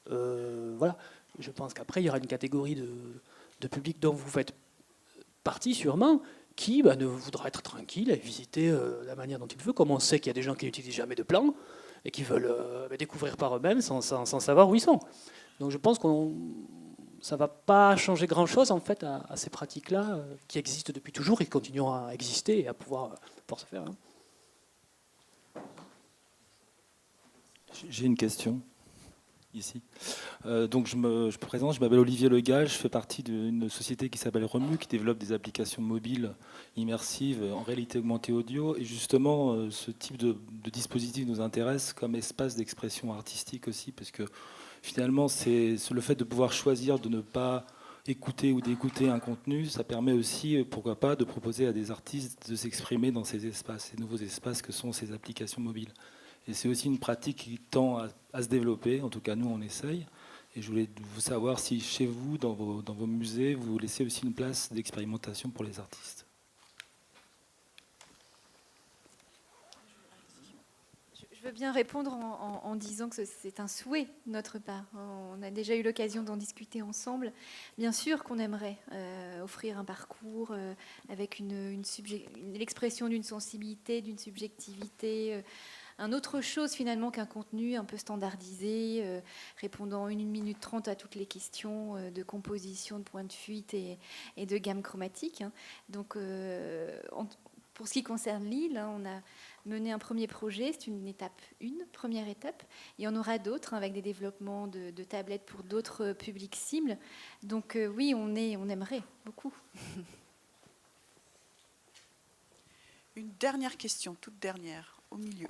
[SPEAKER 3] Voilà. Je pense qu'après, il y aura une catégorie de public dont vous faites partie sûrement, qui ne voudra être tranquille et visiter la manière dont il veut, comme on sait qu'il y a des gens qui n'utilisent jamais de plan et qui veulent découvrir par eux-mêmes sans savoir où ils sont. Donc je pense que ça ne va pas changer grand-chose en fait à ces pratiques-là qui existent depuis toujours et qui continueront à exister et à pouvoir se faire. Hein.
[SPEAKER 12] J'ai une question. Ici. Donc je me présente, je m'appelle Olivier Legage, je fais partie d'une société qui s'appelle Remu, qui développe des applications mobiles immersives en réalité augmentée audio. Et justement, ce type de dispositif nous intéresse comme espace d'expression artistique aussi, parce que finalement, c'est le fait de pouvoir choisir de ne pas écouter ou d'écouter un contenu, ça permet aussi, pourquoi pas, de proposer à des artistes de s'exprimer dans ces espaces, ces nouveaux espaces que sont ces applications mobiles. Et c'est aussi une pratique qui tend à se développer, en tout cas nous on essaye. Et je voulais vous savoir si chez vous, dans vos musées, vous laissez aussi une place d'expérimentation pour les artistes.
[SPEAKER 2] Je veux bien répondre en disant que c'est un souhait de notre part. On a déjà eu l'occasion d'en discuter ensemble. Bien sûr qu'on aimerait offrir un parcours avec l'expression d'une sensibilité, d'une subjectivité, un autre chose finalement qu'un contenu un peu standardisé, répondant 1 minute 30 à toutes les questions de composition, de point de fuite et de gamme chromatique. Hein. Donc, pour ce qui concerne Lille, hein, on a mené un premier projet, c'est première étape. Il y en aura d'autres avec des développements de tablettes pour d'autres publics cibles. Donc oui, on aimerait beaucoup.
[SPEAKER 1] Une dernière question, toute dernière, au milieu.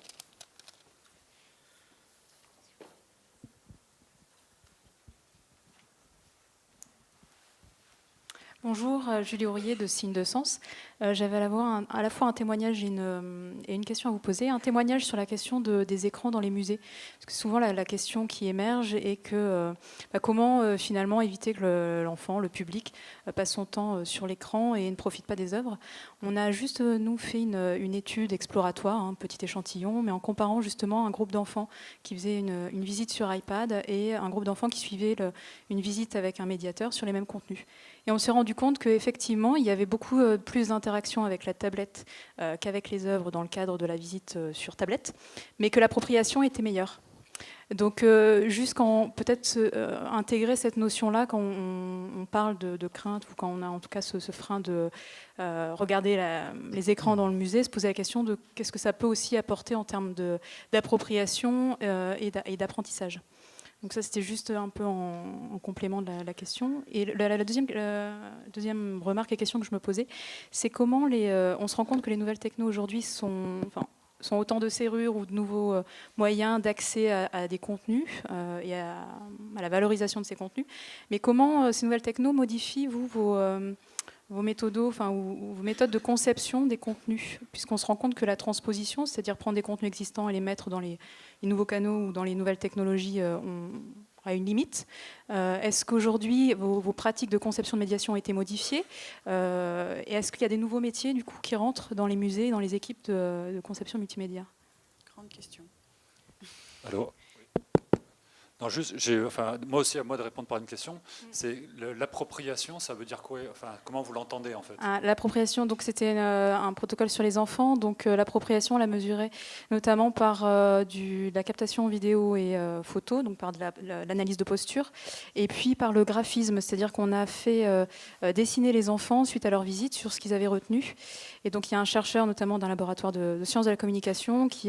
[SPEAKER 13] Bonjour, Julie Aurier de Signe de Sens. J'avais à la fois un témoignage et une question à vous poser. Un témoignage sur la question des écrans dans les musées. Parce que souvent la question qui émerge est que comment finalement éviter que l'enfant, le public, passe son temps sur l'écran et ne profite pas des œuvres. On a juste, nous, fait une étude exploratoire, un petit échantillon, mais en comparant justement un groupe d'enfants qui faisait une visite sur iPad et un groupe d'enfants qui suivait une visite avec un médiateur sur les mêmes contenus. Et on s'est rendu compte qu'effectivement, il y avait beaucoup plus d'interaction avec la tablette qu'avec les œuvres dans le cadre de la visite sur tablette, mais que l'appropriation était meilleure. Donc, jusqu'en peut-être intégrer cette notion-là quand on parle de crainte ou quand on a en tout cas ce frein de regarder les écrans dans le musée, se poser la question de qu'est-ce que ça peut aussi apporter en termes d'appropriation et d'apprentissage. Donc ça, c'était juste un peu en complément de la question. Et la deuxième remarque et question que je me posais, c'est comment on se rend compte que les nouvelles technos aujourd'hui sont autant de serrures ou de nouveaux moyens d'accès à des contenus et à la valorisation de ces contenus. Mais comment ces nouvelles technos modifient, vous, vos méthodes de conception des contenus, puisqu'on se rend compte que la transposition, c'est-à-dire prendre des contenus existants et les mettre dans les nouveaux canaux ou dans les nouvelles technologies, a une limite. Est-ce qu'aujourd'hui, vos pratiques de conception de médiation ont été modifiées et est-ce qu'il y a des nouveaux métiers du coup, qui rentrent dans les musées, dans les équipes de conception multimédia?
[SPEAKER 1] Grande question.
[SPEAKER 5] Allô? Non, juste, moi aussi, à moi de répondre par une question. C'est l'appropriation, ça veut dire quoi? Comment vous l'entendez en fait?
[SPEAKER 13] L'appropriation, donc c'était un protocole sur les enfants. Donc l'appropriation, on l'a mesurée notamment par la captation vidéo et photo, donc par l'analyse de posture, et puis par le graphisme, c'est-à-dire qu'on a fait dessiner les enfants suite à leur visite sur ce qu'ils avaient retenu. Et donc il y a un chercheur, notamment d'un laboratoire de sciences de la communication, qui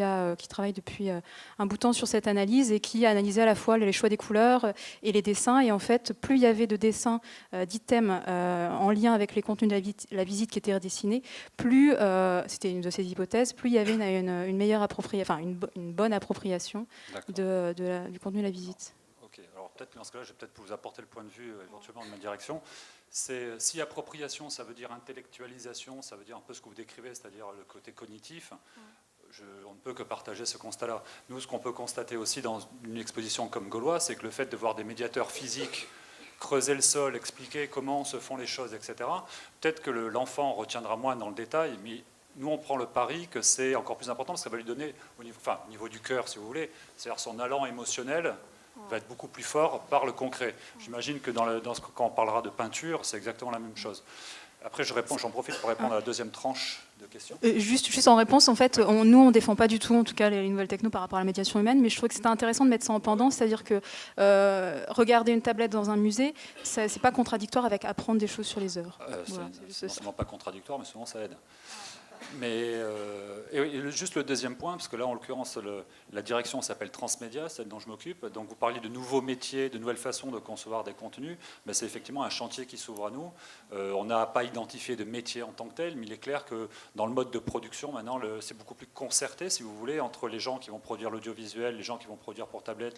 [SPEAKER 13] travaille depuis un bout de temps sur cette analyse et qui a analysé à la fois les choix des couleurs et les dessins. Et en fait, plus il y avait de dessins d'items en lien avec les contenus de la visite qui étaient redessinés, plus, c'était une de ces hypothèses, plus il y avait une meilleure appropriation, une bonne appropriation du contenu de la visite.
[SPEAKER 5] Ok, alors peut-être dans ce cas-là, je vais peut-être vous apporter le point de vue éventuellement de ma direction. Si appropriation, ça veut dire intellectualisation, ça veut dire un peu ce que vous décrivez, c'est-à-dire le côté cognitif. On ne peut que partager ce constat-là. Nous, ce qu'on peut constater aussi dans une exposition comme Gaulois, c'est que le fait de voir des médiateurs physiques creuser le sol, expliquer comment se font les choses, etc., peut-être que l'enfant retiendra moins dans le détail, mais nous, on prend le pari que c'est encore plus important parce que ça va lui donner, au niveau du cœur, si vous voulez, c'est-à-dire son allant émotionnel, va être beaucoup plus fort par le concret. J'imagine que quand on parlera de peinture, c'est exactement la même chose. Après, j'en profite pour répondre à la deuxième tranche de questions.
[SPEAKER 13] Juste en réponse, en fait, nous, on ne défend pas du tout, en tout cas, les nouvelles techno par rapport à la médiation humaine, mais je trouve que c'était intéressant de mettre ça en pendant, c'est-à-dire que regarder une tablette dans un musée, c'est pas contradictoire avec apprendre des choses sur les œuvres.
[SPEAKER 5] Voilà, c'est non pas contradictoire, mais souvent ça aide. Mais et juste le deuxième point, parce que là, en l'occurrence, la direction s'appelle Transmédia, celle dont je m'occupe. Donc, vous parliez de nouveaux métiers, de nouvelles façons de concevoir des contenus. Mais c'est effectivement un chantier qui s'ouvre à nous. On n'a pas identifié de métier en tant que tel, mais il est clair que dans le mode de production, maintenant, c'est beaucoup plus concerté, si vous voulez, entre les gens qui vont produire l'audiovisuel, les gens qui vont produire pour tablette,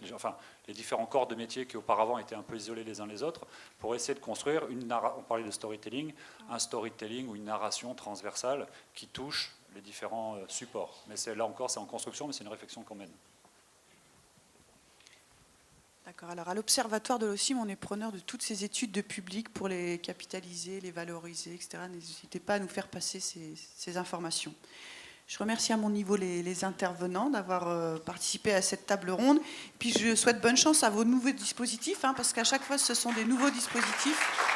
[SPEAKER 5] les différents corps de métiers qui auparavant étaient un peu isolés les uns les autres, pour essayer de construire on parlait de storytelling, un storytelling ou une narration transversale qui touche les différents supports. Mais là encore, c'est en construction, mais c'est une réflexion qu'on mène.
[SPEAKER 1] D'accord. Alors, à l'Observatoire de l'OCIM, on est preneur de toutes ces études de public pour les capitaliser, les valoriser, etc. N'hésitez pas à nous faire passer ces informations. Je remercie à mon niveau les intervenants d'avoir participé à cette table ronde. Puis je souhaite bonne chance à vos nouveaux dispositifs, parce qu'à chaque fois, ce sont des nouveaux dispositifs.